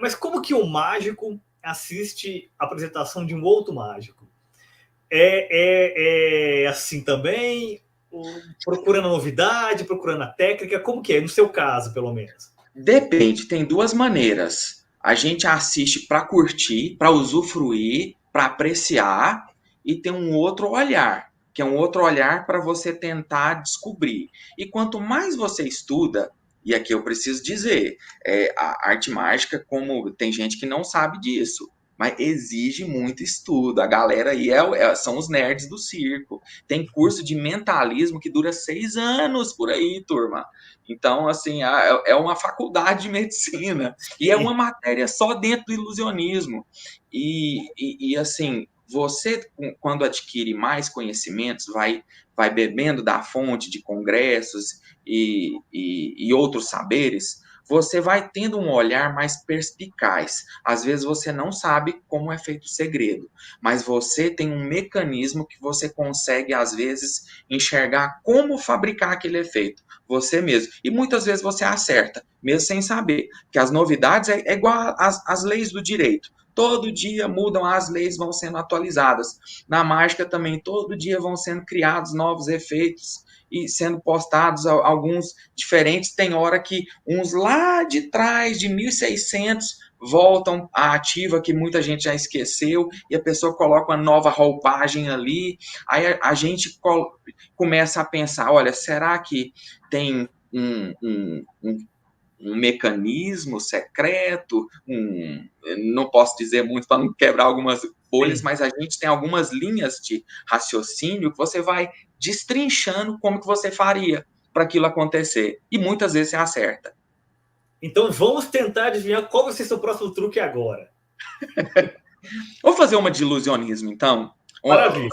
Mas como que o mágico assiste a apresentação de um outro mágico? É assim também? Procurando novidade, procurando a técnica? Como que é? No seu caso, pelo menos. depende, tem duas maneiras. A gente assiste para curtir, para usufruir, para apreciar, e tem um outro olhar, que é um outro olhar para você tentar descobrir. E quanto mais você estuda, e aqui eu preciso dizer, a arte mágica, como tem gente que não sabe disso, mas exige muito estudo. A galera aí são os nerds do circo. Tem curso de mentalismo que dura 6 anos por aí, turma. Então, assim, é uma faculdade de medicina e é uma matéria só dentro do ilusionismo. Assim, você, quando adquire mais conhecimentos, vai bebendo da fonte de congressos e outros saberes, você vai tendo um olhar mais perspicaz. Às vezes você não sabe como é feito o segredo, mas você tem um mecanismo que você consegue, às vezes, enxergar como fabricar aquele efeito você mesmo. E muitas vezes você acerta, mesmo sem saber. Que as novidades é igual às leis do direito. Todo dia mudam as leis, vão sendo atualizadas. Na mágica também, todo dia vão sendo criados novos efeitos e sendo postados alguns diferentes. Tem hora que uns lá de trás, de 1600, voltam à ativa, que muita gente já esqueceu, e a pessoa coloca uma nova roupagem ali. Aí a gente começa a pensar, olha, será que tem um mecanismo secreto, não posso dizer muito para não quebrar algumas bolhas, Sim. mas a gente tem algumas linhas de raciocínio que você vai destrinchando como que você faria para aquilo acontecer. E muitas vezes você acerta. Então vamos tentar adivinhar qual vai ser seu próximo truque agora. Vou fazer uma de ilusionismo, então. Maravilha.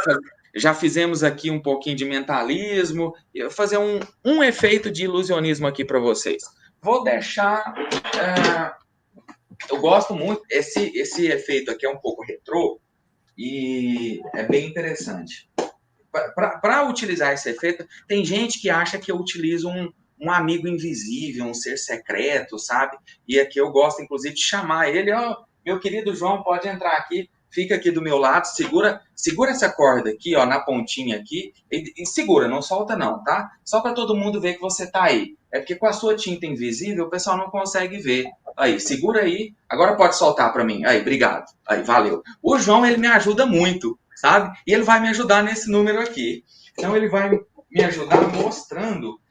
Já fizemos aqui um pouquinho de mentalismo. Eu vou fazer um efeito de ilusionismo aqui para vocês. Vou deixar. Eu gosto muito. Esse efeito aqui é um pouco retrô e é bem interessante. Para utilizar esse efeito, tem gente que acha que eu utilizo um amigo invisível, um ser secreto, sabe? E aqui eu gosto, inclusive, de chamar ele, ó, meu querido João, pode entrar aqui. fica aqui do meu lado, segura essa corda aqui, ó, na pontinha aqui, e segura, não solta não, tá? Só para todo mundo ver que você tá aí. É porque com a sua tinta invisível, o pessoal não consegue ver. Aí, segura aí. Agora pode soltar para mim. Aí, obrigado. Aí, valeu. O João, ele me ajuda muito, sabe? E ele vai me ajudar nesse número aqui. Então, ele vai me ajudar mostrando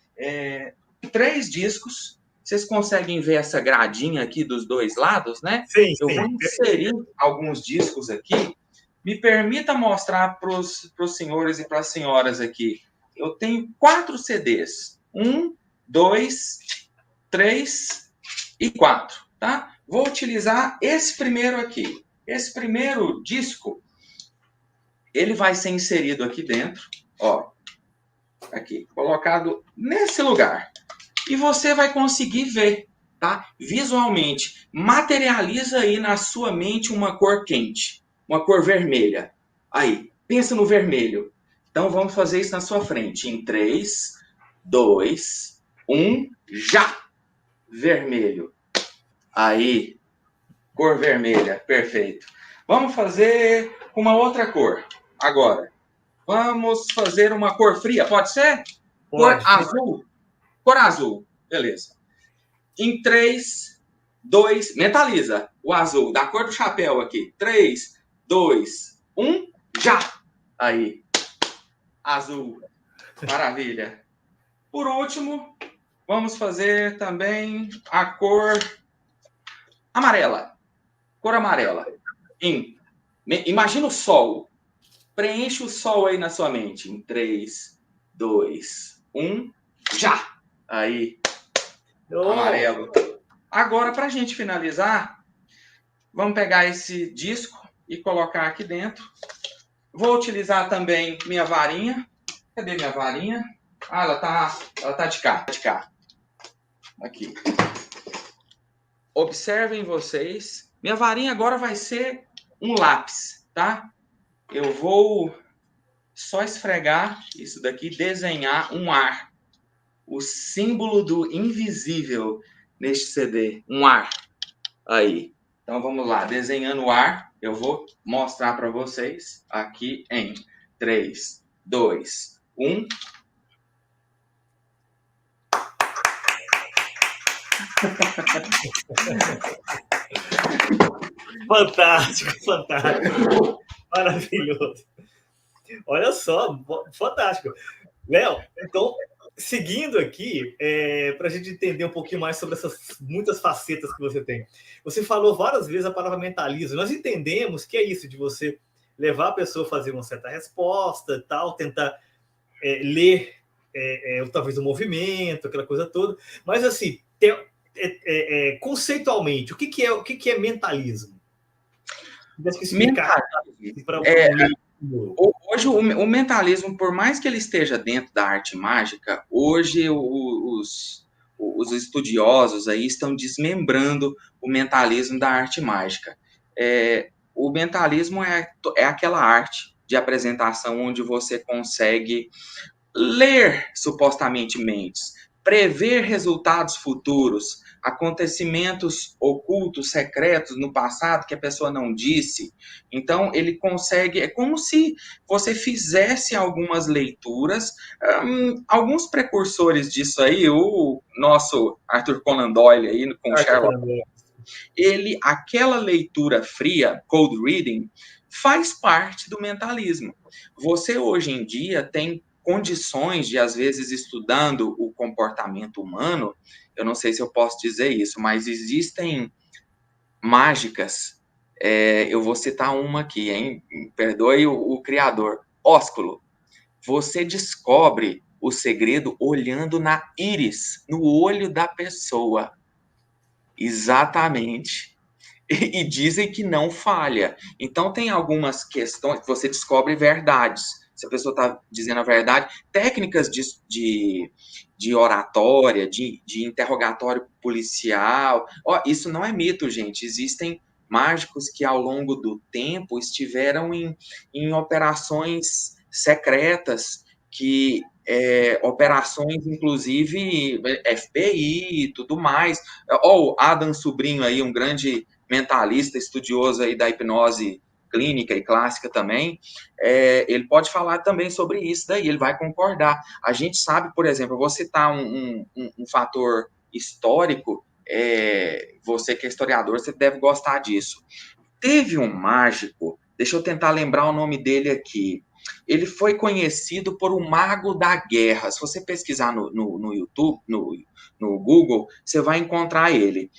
3 discos. Vocês conseguem ver essa gradinha aqui dos 2 lados, né? Sim, Eu vou sim. inserir alguns discos aqui. Me permita mostrar para os senhores e para as senhoras aqui. Eu tenho 4 CDs. 1, 2, 3 e 4, tá? Vou utilizar esse primeiro aqui. Esse primeiro disco, ele vai ser inserido aqui dentro, ó. Aqui, colocado nesse lugar. E você vai conseguir ver, tá? Visualmente. Materializa aí na sua mente uma cor quente, uma cor vermelha. Aí, pensa no vermelho. Então vamos fazer isso na sua frente. Em 3, 2, 1, já! Vermelho. Aí, cor vermelha, perfeito. Vamos fazer uma outra cor. Agora, vamos fazer uma cor fria, pode ser? Pode. Cor azul. Cor azul, beleza. Em 3, 2, mentaliza o azul, da cor do chapéu aqui. 3, 2, 1, já! Aí, azul, maravilha. Por último, vamos fazer também a cor amarela. Cor amarela. Imagina o sol. Preenche o sol aí na sua mente. Em 3, 2, 1, já! Aí, amarelo. Agora, para a gente finalizar, vamos pegar esse disco e colocar aqui dentro. Vou utilizar também minha varinha. Cadê minha varinha? Ah, ela tá de cá. Aqui. Observem vocês. Minha varinha agora vai ser um lápis, tá? Eu vou só esfregar isso daqui, desenhar um ar. O símbolo do invisível neste CD. Um ar. Aí. Então vamos lá. Desenhando o ar, eu vou mostrar para vocês aqui em 3, 2, 1. Fantástico, fantástico. Maravilhoso. Olha só, fantástico. Léo, então, seguindo aqui, para a gente entender um pouquinho mais sobre essas muitas facetas que você tem. Você falou várias vezes a palavra mentalismo. Nós entendemos que é isso, de você levar a pessoa a fazer uma certa resposta, tal, tentar ler talvez o movimento, aquela coisa toda. Mas, assim, conceitualmente, o que é mentalismo? Tivesse que explicar para hoje o mentalismo, por mais que ele esteja dentro da arte mágica, hoje os estudiosos aí estão desmembrando o mentalismo da arte mágica. O mentalismo é aquela arte de apresentação onde você consegue ler supostamente mentes, prever resultados futuros, acontecimentos ocultos, secretos no passado que a pessoa não disse. Então, ele consegue... É como se você fizesse algumas leituras. Alguns precursores disso aí, o nosso Arthur Conan Doyle aí, com Sherlock Holmes, aquela leitura fria, cold reading, faz parte do mentalismo. Você, hoje em dia, tem condições de, às vezes, estudando o comportamento humano, eu não sei se eu posso dizer isso, mas existem mágicas, eu vou citar uma aqui, hein? Perdoe o criador, ósculo. Você descobre o segredo olhando na íris, no olho da pessoa. Exatamente. E dizem que não falha. Então, tem algumas questões que você descobre verdades. Se a pessoa está dizendo a verdade, técnicas de oratória, de interrogatório policial. Isso não é mito, gente. Existem mágicos que, ao longo do tempo, estiveram em operações secretas, operações, inclusive, FBI e tudo mais. O Adam Sobrinho aí, um grande mentalista, estudioso aí da hipnose clínica e clássica também, ele pode falar também sobre isso daí, ele vai concordar. A gente sabe, por exemplo, eu vou citar um fator histórico, você que é historiador, você deve gostar disso. Teve um mágico, deixa eu tentar lembrar o nome dele aqui. Ele foi conhecido por um mago da guerra. Se você pesquisar no YouTube, no Google, você vai encontrar ele.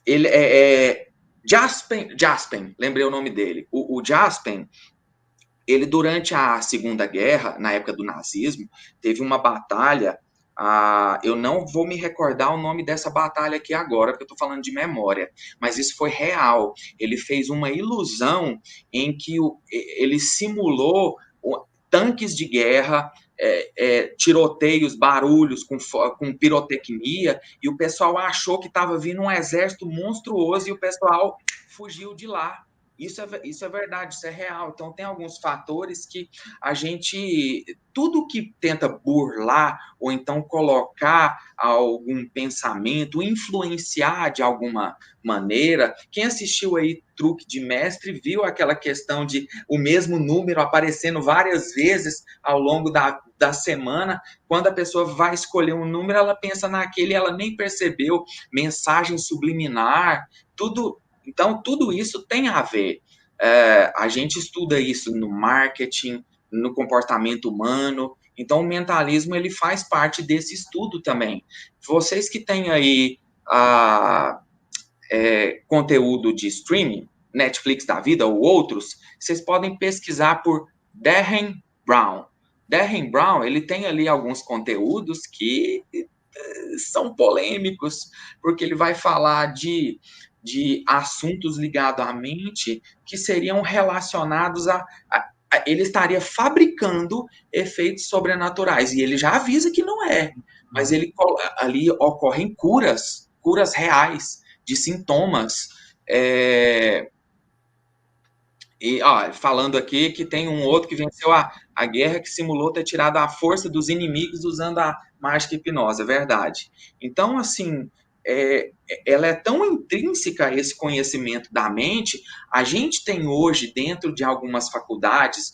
Ele é Jaspem, lembrei o nome dele. O Jaspem, ele durante a Segunda Guerra, na época do nazismo, teve uma batalha. Eu não vou me recordar o nome dessa batalha aqui agora, porque eu estou falando de memória, mas isso foi real. Ele fez uma ilusão em que ele simulou tanques de guerra, tiroteios, barulhos com pirotecnia, e o pessoal achou que estava vindo um exército monstruoso e o pessoal fugiu de lá. Isso é verdade, isso é real. Então, tem alguns fatores que a gente... Tudo que tenta burlar ou então colocar algum pensamento, influenciar de alguma maneira... Quem assistiu aí Truque de Mestre viu aquela questão de o mesmo número aparecendo várias vezes ao longo da semana. Quando a pessoa vai escolher um número, ela pensa naquele, ela nem percebeu. Mensagem subliminar, tudo... Então, tudo isso tem a ver. A gente estuda isso no marketing, no comportamento humano. Então, o mentalismo ele faz parte desse estudo também. Vocês que têm aí conteúdo de streaming, Netflix da vida ou outros, vocês podem pesquisar por Derren Brown. Derren Brown, ele tem ali alguns conteúdos que são polêmicos, porque ele vai falar de assuntos ligados à mente que seriam relacionados ele estaria fabricando efeitos sobrenaturais, e ele já avisa que não é, mas ali ocorrem curas reais de sintomas. Falando aqui que tem um outro que venceu a guerra, que simulou ter tirado a força dos inimigos usando a mágica hipnose, é verdade. Então, assim, ela é tão intrínseca esse conhecimento da mente. A gente tem hoje, dentro de algumas faculdades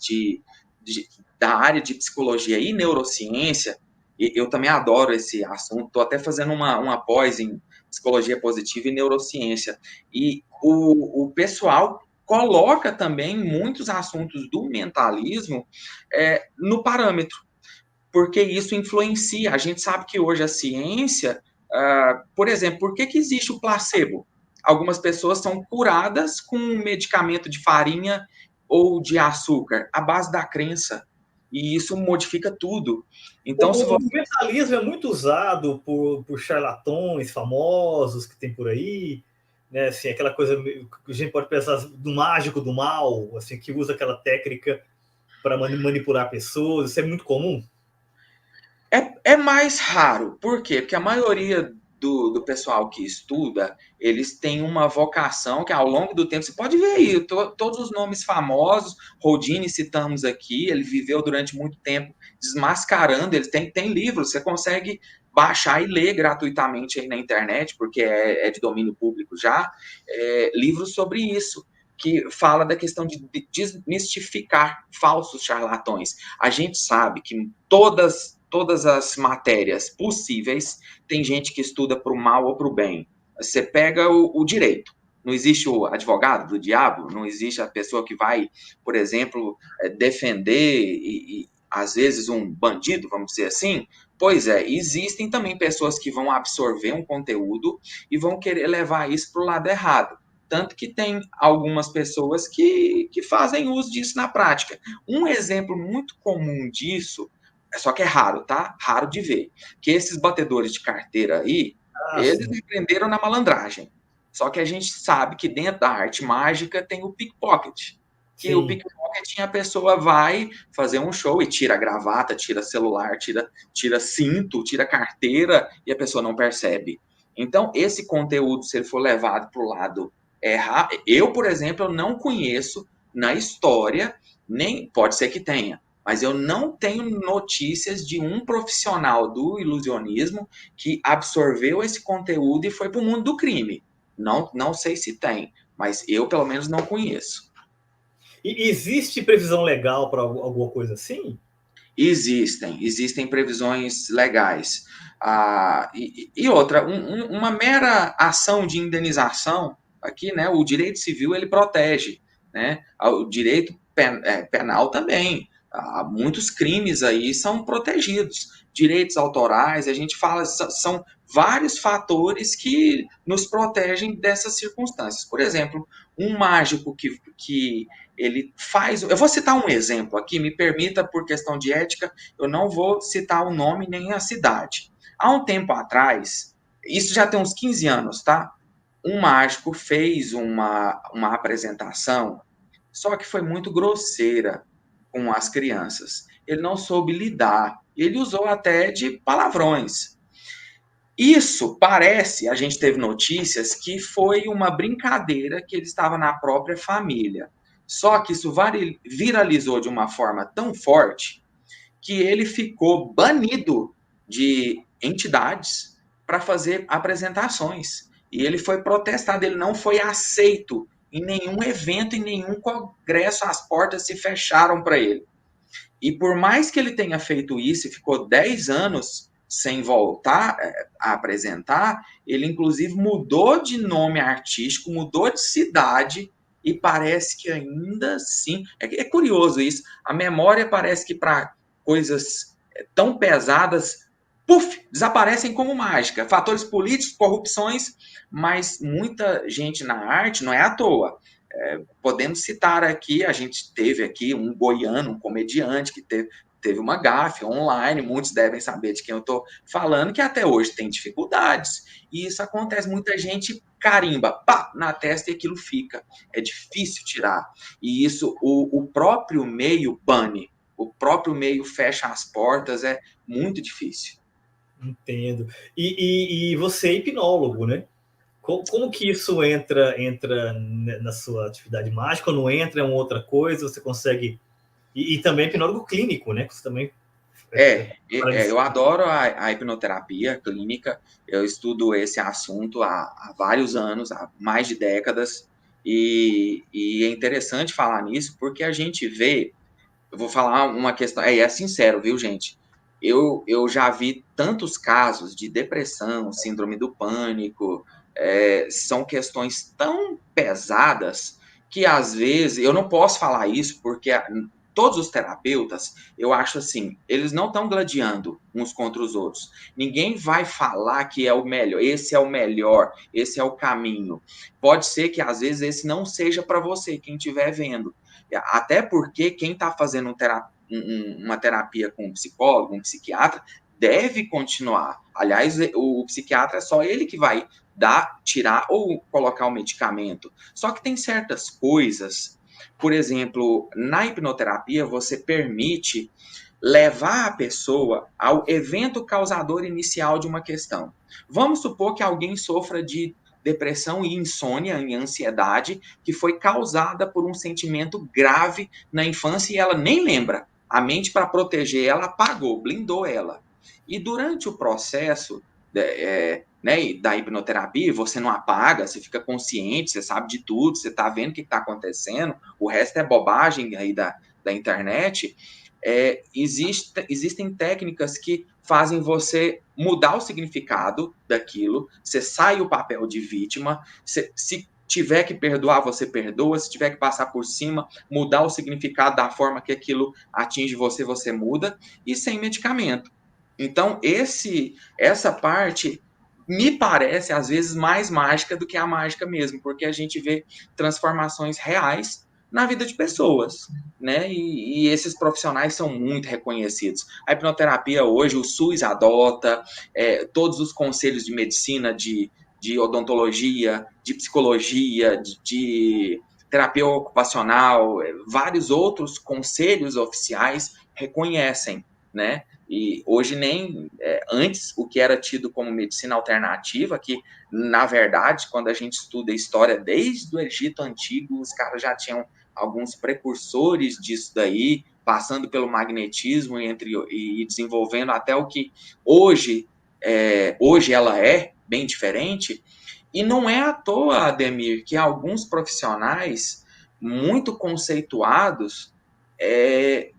da área de psicologia e neurociência, e eu também adoro esse assunto, estou até fazendo uma pós em psicologia positiva e neurociência, e o pessoal coloca também muitos assuntos do mentalismo no parâmetro, porque isso influencia. A gente sabe que hoje a ciência, por exemplo, por que existe o placebo? Algumas pessoas são curadas com um medicamento de farinha ou de açúcar, à base da crença, e isso modifica tudo. Então, o mentalismo é muito usado por charlatões famosos que tem por aí, né? Assim, aquela coisa que a gente pode pensar do mágico do mal, assim, que usa aquela técnica para manipular pessoas. Isso é muito comum? É mais raro. Por quê? Porque a maioria do pessoal que estuda, eles têm uma vocação que ao longo do tempo, você pode ver aí, todos os nomes famosos, Houdini citamos aqui, ele viveu durante muito tempo desmascarando, ele tem livros, você consegue baixar e ler gratuitamente aí na internet, porque é de domínio público já, livros sobre isso, que fala da questão de desmistificar falsos charlatões. A gente sabe que todas as matérias possíveis, tem gente que estuda para o mal ou para o bem. Você pega o direito. Não existe o advogado do diabo, não existe a pessoa que vai, por exemplo, defender e às vezes um bandido, vamos dizer assim. Pois existem também pessoas que vão absorver um conteúdo e vão querer levar isso para o lado errado. Tanto que tem algumas pessoas que fazem uso disso na prática. Um exemplo muito comum disso, só que é raro, tá? Raro de ver. Que esses batedores de carteira aí, eles aprenderam na malandragem. Só que a gente sabe que dentro da arte mágica tem o pickpocket. Que o pickpocket, a pessoa vai fazer um show e tira a gravata, tira celular, tira cinto, tira carteira, e a pessoa não percebe. Então, esse conteúdo, se ele for levado para o lado errado... Eu, por exemplo, eu não conheço na história, nem pode ser que tenha, mas eu não tenho notícias de um profissional do ilusionismo que absorveu esse conteúdo e foi para o mundo do crime. Não sei se tem, mas eu, pelo menos, não conheço. E existe previsão legal para alguma coisa assim? Existem previsões legais. E outra, uma mera ação de indenização, aqui, né, o direito civil ele protege, né, o direito penal também. Muitos crimes aí são protegidos. Direitos autorais, a gente fala, são vários fatores que nos protegem dessas circunstâncias. Por exemplo, um mágico que ele faz. Eu vou citar um exemplo aqui, me permita, por questão de ética, eu não vou citar o nome nem a cidade. Há um tempo atrás, isso já tem uns 15 anos, tá? Um mágico fez uma apresentação, só que foi muito grosseira com as crianças. Ele não soube lidar. Ele usou até de palavrões. Isso parece, a gente teve notícias que foi uma brincadeira que ele estava na própria família. Só que isso viralizou de uma forma tão forte que ele ficou banido de entidades para fazer apresentações. E ele foi protestado, ele não foi aceito em nenhum evento, em nenhum congresso, as portas se fecharam para ele. E por mais que ele tenha feito isso e ficou 10 anos sem voltar a apresentar, ele inclusive mudou de nome artístico, mudou de cidade e parece que ainda assim. É curioso isso. A memória parece que para coisas tão pesadas, puf, desaparecem como mágica. Fatores políticos, corrupções, mas muita gente na arte não é à toa. Podemos citar aqui, a gente teve aqui um goiano, um comediante que teve uma gafe online, muitos devem saber de quem eu estou falando, que até hoje tem dificuldades. E isso acontece, muita gente carimba, pá, na testa e aquilo fica. É difícil tirar. E isso, o próprio meio bane, o próprio meio fecha as portas, é muito difícil. Entendo. E você é hipnólogo, né? Como que isso entra na sua atividade mágica ou não entra? É uma outra coisa? Você consegue. E também é hipnólogo clínico, né? Você também. Eu adoro a hipnoterapia clínica, eu estudo esse assunto há vários anos, há mais de décadas, e é interessante falar nisso porque a gente vê, eu vou falar uma questão, é sincero, viu, gente? Eu já vi tantos casos de depressão, síndrome do pânico, são questões tão pesadas que às vezes eu não posso falar isso porque todos os terapeutas, eu acho assim, eles não estão gladiando uns contra os outros. Ninguém vai falar que é o melhor, esse é o melhor, esse é o caminho. Pode ser que às vezes esse não seja para você, quem estiver vendo. Até porque quem está fazendo uma terapia com um psicólogo, um psiquiatra, deve continuar. Aliás, o psiquiatra é só ele que vai tirar ou colocar o medicamento. Só que tem certas coisas, por exemplo, na hipnoterapia você permite levar a pessoa ao evento causador inicial de uma questão. Vamos supor que alguém sofra de depressão e insônia e ansiedade que foi causada por um sentimento grave na infância e ela nem lembra. A mente, para proteger ela, apagou, blindou ela. E durante o processo né, da hipnoterapia, você não apaga, você fica consciente, você sabe de tudo, você está vendo o que está acontecendo, o resto é bobagem aí da internet. Existem técnicas que fazem você mudar o significado daquilo, você sai o papel de vítima, se tiver que perdoar, você perdoa, se tiver que passar por cima, mudar o significado da forma que aquilo atinge você, você muda, e sem medicamento. Então, essa parte me parece, às vezes, mais mágica do que a mágica mesmo, porque a gente vê transformações reais na vida de pessoas, né? E esses profissionais são muito reconhecidos. A hipnoterapia hoje, o SUS adota, todos os conselhos de medicina, de odontologia, de psicologia, de terapia ocupacional, vários outros conselhos oficiais reconhecem, né? E hoje antes o que era tido como medicina alternativa, que na verdade, quando a gente estuda a história desde o Egito Antigo, os caras já tinham alguns precursores disso daí, passando pelo magnetismo e desenvolvendo até o que hoje ela é bem diferente. E não é à toa, Ademir, que alguns profissionais muito conceituados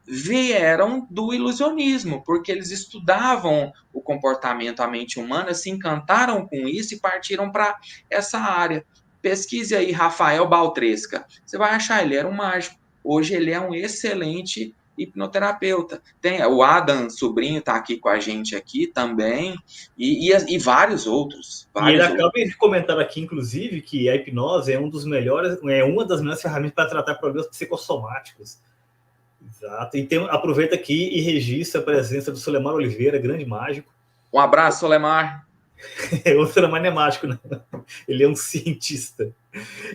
vieram do ilusionismo, porque eles estudavam o comportamento, a mente humana, se encantaram com isso e partiram para essa área. Pesquise aí Rafael Baltresca. Você vai achar, ele era um mágico. Hoje ele é um excelente hipnoterapeuta. Tem o Adam Sobrinho está aqui com a gente aqui também, e vários outros. E ele Vários acaba outros. de comentar aqui, inclusive, que a hipnose é uma das melhores ferramentas para tratar problemas psicossomáticos. Exato. E aproveita aqui e registra a presença do Solemar Oliveira, grande mágico. Um abraço, Solemar. O Solemar não é mágico, não. Ele é um cientista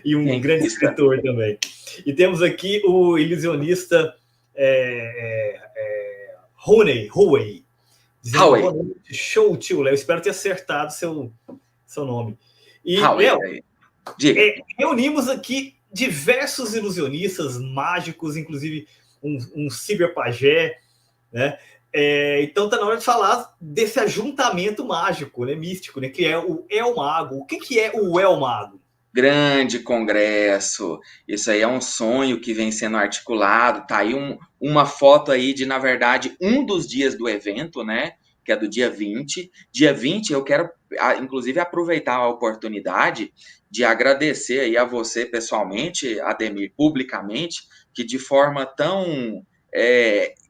e um grande escritor também. E temos aqui o ilusionista Hoey, dizendo boa noite, show, tio Léo. Espero ter acertado seu nome. E, Léo, reunimos aqui diversos ilusionistas mágicos, inclusive um ciberpajé, né? Então tá na hora de falar desse ajuntamento mágico, né, místico, né, que é o El Mago. O que é o El Mago? Grande congresso, isso aí é um sonho que vem sendo articulado, tá aí uma foto aí de, na verdade, um dos dias do evento, né, que é do dia 20. Dia 20 eu quero, inclusive, aproveitar a oportunidade de agradecer aí a você pessoalmente, Ademir, publicamente, que de forma tão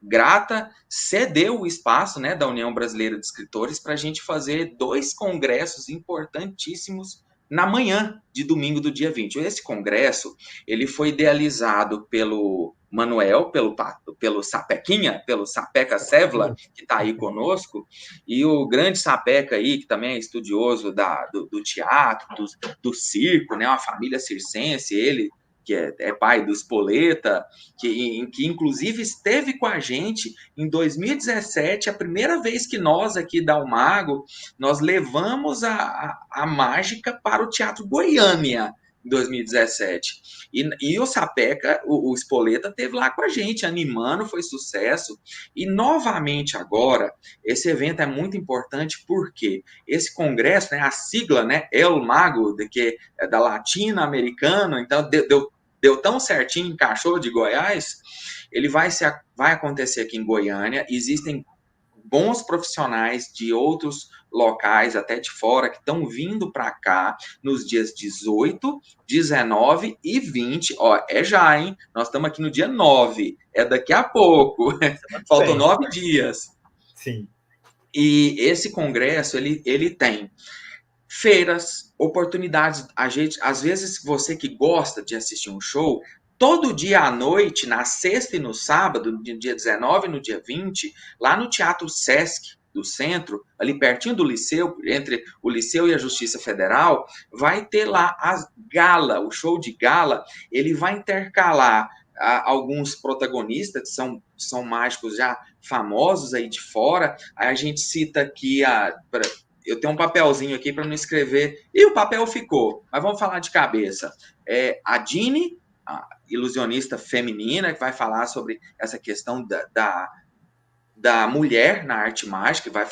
grata cedeu o espaço, né, da União Brasileira de Escritores para a gente fazer 2 congressos importantíssimos na manhã de domingo do dia 20. Esse congresso, ele foi idealizado pelo Manuel, pelo Sapequinha, pelo Sapeca Sevla, que está aí conosco, e o grande Sapeca aí, que também é estudioso do teatro, do circo, né, uma família circense, ele que é pai do Spoleta, que inclusive esteve com a gente em 2017, a primeira vez que nós aqui da Almago, nós levamos a mágica para o Teatro Goiânia em 2017. E o Sapeca, o Spoleta, esteve lá com a gente, animando, foi sucesso. E novamente agora, esse evento é muito importante porque esse congresso, né, a sigla, né, El Mago, que é da latino-americano, então deu tão certinho, encaixou de Goiás, ele vai acontecer aqui em Goiânia. Existem bons profissionais de outros locais, até de fora, que estão vindo para cá nos dias 18, 19 e 20. Ó, já, hein? Nós estamos aqui no dia 9, é daqui a pouco. Faltam 9 dias. Sim. E esse congresso, ele tem feiras, oportunidades. Às vezes, você que gosta de assistir um show, todo dia à noite, na sexta e no sábado, no dia 19 e no dia 20, lá no Teatro Sesc do Centro, ali pertinho do Liceu, entre o Liceu e a Justiça Federal, vai ter lá o show de gala. Ele vai intercalar alguns protagonistas que são mágicos já famosos aí de fora. Aí a gente cita aqui eu tenho um papelzinho aqui para não escrever. E o papel ficou, mas vamos falar de cabeça. A Dini, a ilusionista feminina, que vai falar sobre essa questão da mulher na arte mágica, vai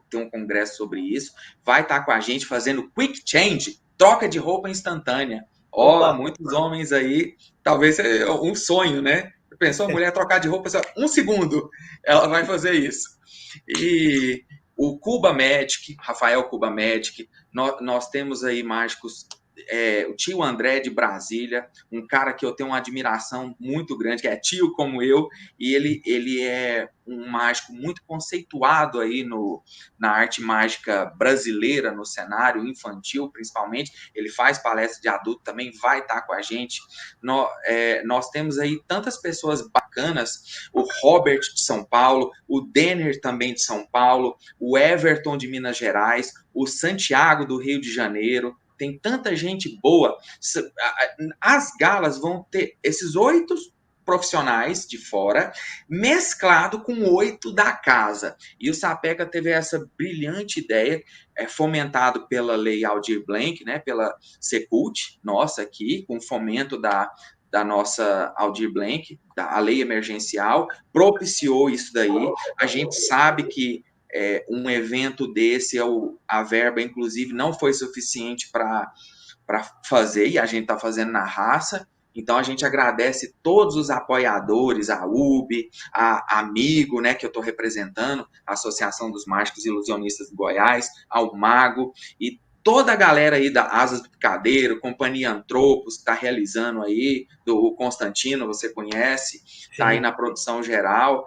ter um congresso sobre isso. Vai estar com a gente fazendo quick change, troca de roupa instantânea. Muitos homens aí, talvez seja um sonho, né? Pensou a mulher trocar de roupa, só 1 segundo, ela vai fazer isso. E o Cuba Magic, Rafael Cuba Magic, nós temos aí mágicos, o tio André de Brasília, um cara que eu tenho uma admiração muito grande, que é tio como eu, e ele é um mágico muito conceituado aí na arte mágica brasileira, no cenário infantil principalmente. Ele faz palestra de adulto também, vai estar com a gente. Nós temos aí tantas pessoas bacanas, o Robert de São Paulo, o Denner também de São Paulo, o Everton de Minas Gerais, o Santiago do Rio de Janeiro. Tem tanta gente boa. As galas vão ter esses 8 profissionais de fora, mesclado com 8 da casa. E o Sapeca teve essa brilhante ideia, fomentado pela Lei Aldir Blanc, né, pela Secult, nossa aqui, com fomento da nossa Aldir Blanc, a lei emergencial, propiciou isso daí. A gente sabe que um evento desse, a verba, inclusive, não foi suficiente para fazer, e a gente está fazendo na raça. Então a gente agradece todos os apoiadores, a UB, a Amigo, né, que eu estou representando, a Associação dos Mágicos e Ilusionistas de Goiás, ao Mago e toda a galera aí da Asas do Picadeiro, Companhia Antropos, que está realizando aí, do Constantino, você conhece, está aí Sim. na produção geral.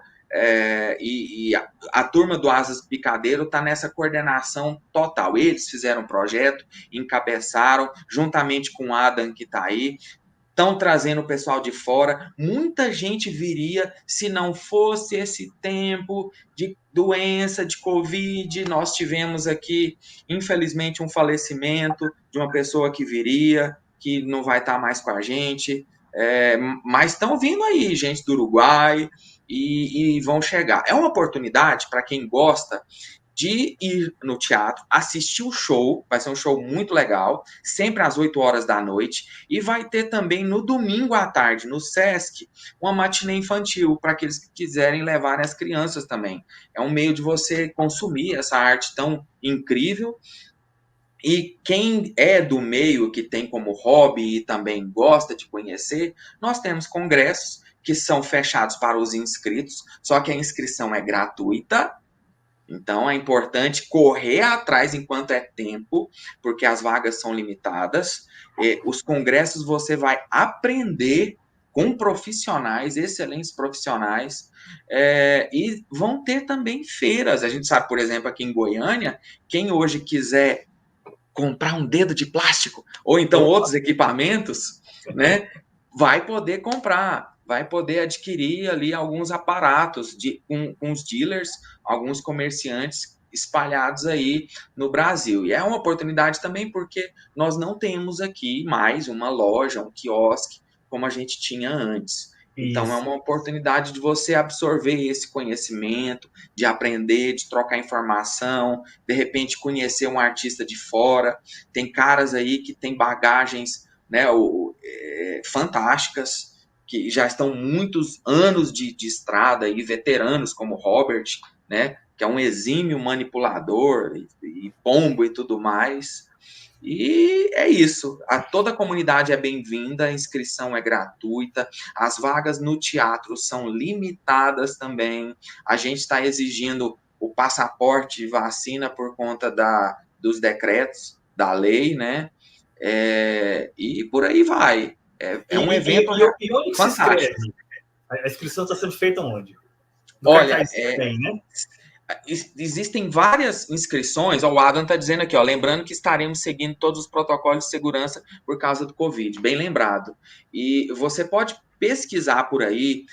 A turma do Asas do Picadeiro está nessa coordenação total. Eles fizeram um projeto, encabeçaram, juntamente com o Adam, que está aí, estão trazendo o pessoal de fora. Muita gente viria se não fosse esse tempo de doença, de Covid. Nós tivemos aqui, infelizmente, um falecimento de uma pessoa que viria, que não vai estar mais com a gente. Mas estão vindo aí, gente do Uruguai, e vão chegar. É uma oportunidade para quem gosta de ir no teatro, assistir o show, vai ser um show muito legal, sempre às 8 horas da noite, e vai ter também no domingo à tarde, no Sesc, uma matinê infantil, para aqueles que quiserem levar as crianças também. É um meio de você consumir essa arte tão incrível, e quem é do meio, que tem como hobby e também gosta de conhecer, nós temos congressos que são fechados para os inscritos, só que a inscrição é gratuita. Então é importante correr atrás enquanto é tempo, porque as vagas são limitadas. Os congressos você vai aprender com profissionais, excelentes profissionais, e vão ter também feiras. A gente sabe, por exemplo, aqui em Goiânia, quem hoje quiser comprar um dedo de plástico ou então Opa. outros equipamentos, né, vai poder comprar, vai poder adquirir ali alguns aparatos com os dealers, alguns comerciantes espalhados aí no Brasil. E é uma oportunidade também porque nós não temos aqui mais uma loja, um quiosque como a gente tinha antes. Então é Isso. uma oportunidade de você absorver esse conhecimento, de aprender, de trocar informação, de repente conhecer um artista de fora. Tem caras aí que têm bagagens, né, fantásticas, que já estão muitos anos de estrada e veteranos, como Robert, né, que é um exímio manipulador e pombo e tudo mais. E é isso. Toda a comunidade é bem-vinda, a inscrição é gratuita, as vagas no teatro são limitadas também. A gente está exigindo o passaporte de vacina por conta dos decretos, da lei, né? E por aí vai. É um evento E onde que se fantástico. inscreve? A inscrição está sendo feita onde? No Olha, cartaz tem, né? existem várias inscrições. O Adam está dizendo aqui, ó, lembrando que estaremos seguindo todos os protocolos de segurança por causa do Covid, bem lembrado. E você pode pesquisar por aí,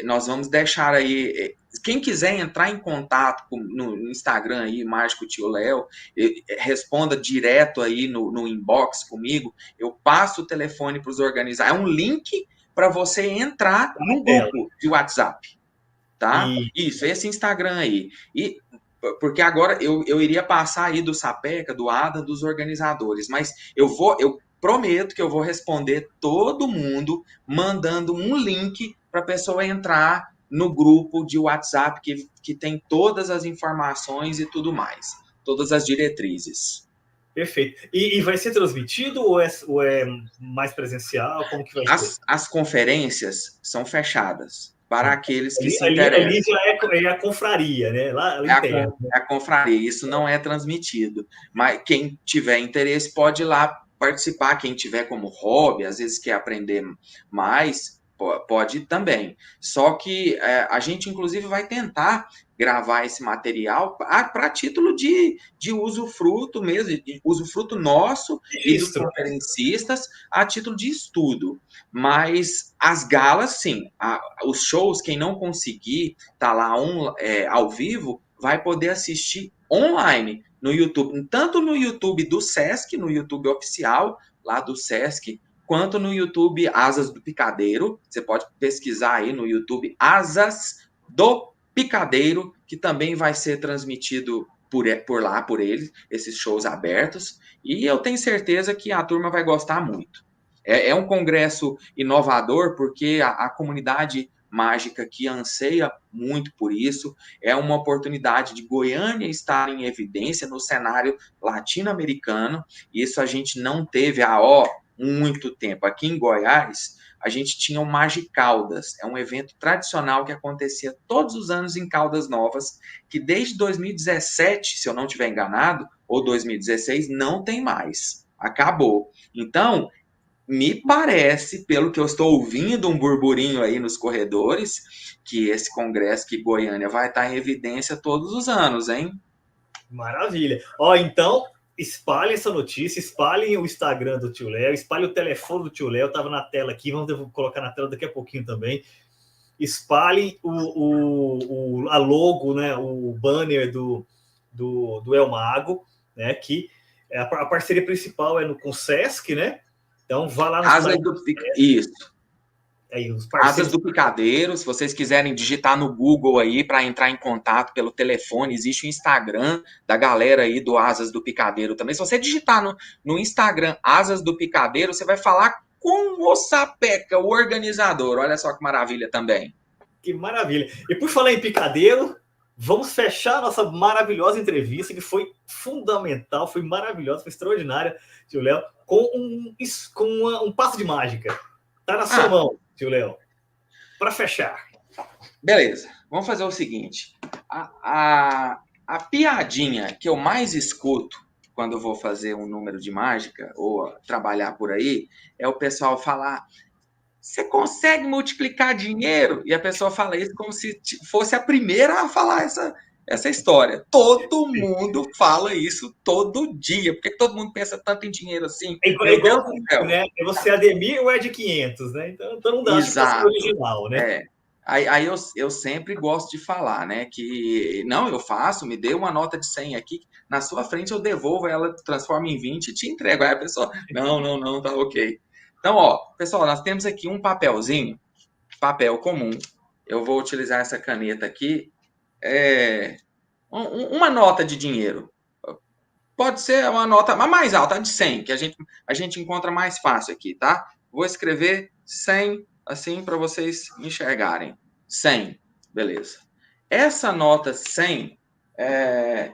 nós vamos deixar aí, quem quiser entrar em contato no Instagram aí, Mágico Tio Léo, responda direto aí no inbox comigo, eu passo o telefone para os organizadores, é um link para você entrar Tá na no tela. grupo de WhatsApp. Tá? E Isso, esse Instagram aí. E porque agora eu iria passar aí do Sapeca, do Ada, dos organizadores, mas eu prometo que eu vou responder todo mundo mandando um link para a pessoa entrar no grupo de WhatsApp que tem todas as informações e tudo mais, todas as diretrizes. perfeito. E vai ser transmitido ou é mais presencial? Como que vai ser? As conferências são fechadas para aqueles que se Ali interessam. já é a confraria, né? Lá É interno. a confraria, isso não é transmitido. Mas quem tiver interesse pode ir lá participar. Quem tiver como hobby, às vezes quer aprender mais, pode também. Só que a gente, inclusive, vai tentar gravar esse material para título de usufruto mesmo, de usufruto nosso e dos Registro. conferencistas, a título de estudo. Mas as galas, sim. Os shows, quem não conseguir estar lá ao vivo, vai poder assistir online no YouTube, tanto no YouTube do Sesc, no YouTube oficial lá do Sesc, quanto no YouTube Asas do Picadeiro. Você pode pesquisar aí no YouTube Asas do Picadeiro, que também vai ser transmitido por lá, por eles, esses shows abertos. E eu tenho certeza que a turma vai gostar muito. É um congresso inovador, porque a comunidade mágica que anseia muito por isso, é uma oportunidade de Goiânia estar em evidência no cenário latino-americano. Isso a gente não teve há muito tempo. Aqui em Goiás, a gente tinha o Magicaldas. É um evento tradicional que acontecia todos os anos em Caldas Novas, que desde 2017, se eu não estiver enganado, ou 2016, não tem mais. Acabou. Então, me parece, pelo que eu estou ouvindo um burburinho aí nos corredores, que esse congresso que Goiânia vai estar em evidência todos os anos, hein? Maravilha. Ó, então, espalhem essa notícia, espalhem o Instagram do tio Léo, espalhem o telefone do tio Léo, estava na tela aqui, vamos colocar na tela daqui a pouquinho também. Espalhem a logo, né, o banner do El Mago, né, que a parceria principal é com o Sesc, né? Então, vá lá no Asas site do Isso. Aí, os Asas parceiros. do Picadeiro, se vocês quiserem digitar no Google aí para entrar em contato pelo telefone, existe o Instagram da galera aí do Asas do Picadeiro também. Se você digitar no Instagram Asas do Picadeiro, você vai falar com o Sapeca, o organizador. Olha só que maravilha também. Que maravilha. E por falar em picadeiro, vamos fechar a nossa maravilhosa entrevista, que foi fundamental, foi maravilhosa, foi extraordinária, tio Léo, com um passo de mágica. Tá na sua mão, tio Léo. Para fechar. Beleza, vamos fazer o seguinte. A piadinha que eu mais escuto quando eu vou fazer um número de mágica ou trabalhar por aí é o pessoal falar: você consegue multiplicar dinheiro? E a pessoa fala isso como se fosse a primeira a falar essa história. Todo mundo fala isso todo dia. Por que todo mundo pensa tanto em dinheiro assim? Meu Deus do céu. Né? É você Ademir ou é de 500, né? Então não dá, acho que fosse original, né? Aí eu sempre gosto de falar, né? Que não, eu faço, me dê uma nota de 100 aqui, na sua frente eu devolvo, ela transforma em 20 e te entrego. Aí a pessoa, não, tá ok. Então, ó, pessoal, nós temos aqui um papelzinho, papel comum. Eu vou utilizar essa caneta aqui. Uma nota de dinheiro. Pode ser uma nota mais alta, a de 100, que a gente encontra mais fácil aqui, tá? Vou escrever 100 assim para vocês enxergarem. 100, beleza. Essa nota 100,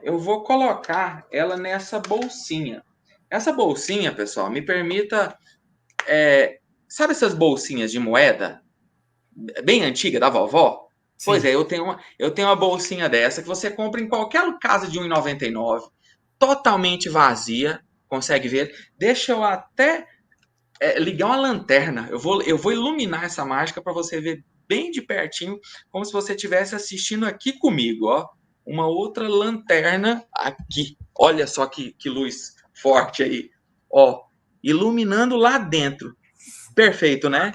eu vou colocar ela nessa bolsinha. Essa bolsinha, pessoal, me permita... sabe essas bolsinhas de moeda? Bem antiga, da vovó? Sim. Pois é, eu tenho uma bolsinha dessa que você compra em qualquer casa de R$1,99, totalmente vazia, consegue ver? Deixa eu até ligar uma lanterna. Eu vou iluminar essa mágica para você ver bem de pertinho, como se você estivesse assistindo aqui comigo, ó. Uma outra lanterna aqui. Olha só que luz forte aí, ó, iluminando lá dentro. Perfeito, né?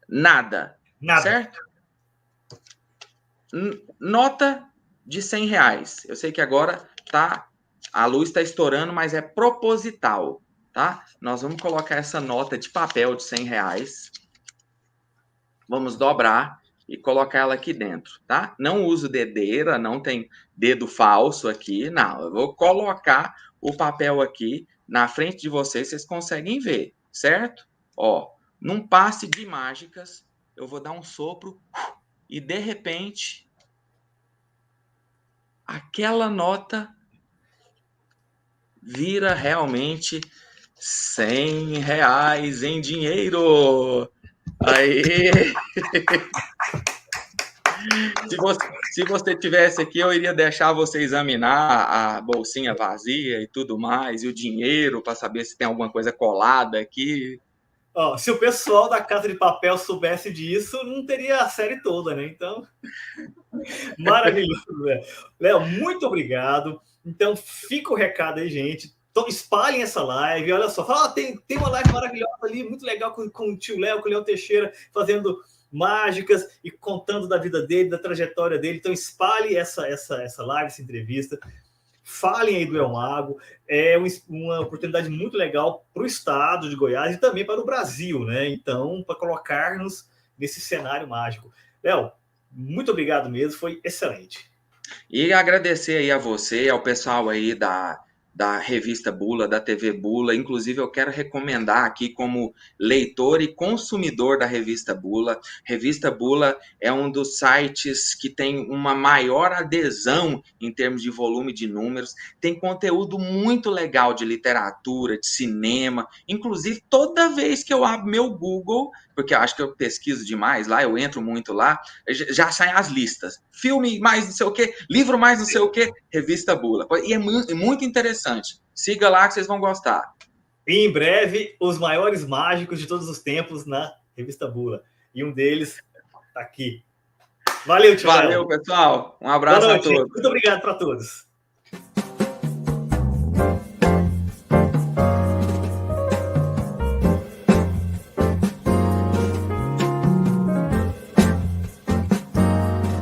Nada. Certo? Nota de R$100. Eu sei que agora a luz está estourando, mas é proposital, tá? Nós vamos colocar essa nota de papel de R$100. Vamos dobrar e colocar ela aqui dentro, tá? Não uso dedeira, não tem dedo falso aqui, não. Eu vou colocar o papel aqui na frente de vocês, vocês conseguem ver, certo? Ó, num passe de mágicas, eu vou dar um sopro e, de repente, aquela nota vira realmente R$100 em dinheiro. Aí, se você tivesse aqui, eu iria deixar você examinar a bolsinha vazia e tudo mais, e o dinheiro, para saber se tem alguma coisa colada aqui. Ó, se o pessoal da Casa de Papel soubesse disso, não teria a série toda, né? Então, maravilhoso, Léo. Léo, muito obrigado. Então, fica o recado aí, gente. Então, espalhem essa live. Olha só, fala, tem uma live maravilhosa ali, muito legal com o tio Léo, com o Léo Teixeira, fazendo mágicas e contando da vida dele, da trajetória dele. Então, espalhe essa live, essa entrevista. Falem aí do El Mago. É uma oportunidade muito legal para o estado de Goiás e também para o Brasil, né? Então, para colocar-nos nesse cenário mágico. Léo, muito obrigado mesmo, foi excelente. E agradecer aí a você, ao pessoal aí da revista Bula, da TV Bula. Inclusive, eu quero recomendar aqui como leitor e consumidor da revista Bula. Revista Bula é um dos sites que tem uma maior adesão em termos de volume de números. Tem conteúdo muito legal de literatura, de cinema. Inclusive, toda vez que eu abro meu Google, porque eu acho que eu pesquiso demais lá, eu entro muito lá, já saem as listas. Filme mais não sei o quê, livro mais não sei o quê, revista Bula. E é muito interessante. Siga lá que vocês vão gostar. E em breve, os maiores mágicos de todos os tempos na revista Bula. E um deles está aqui. Valeu, tio Valeu, Léo. pessoal. Um Boa abraço a noite, gente. todos. Muito obrigado para todos.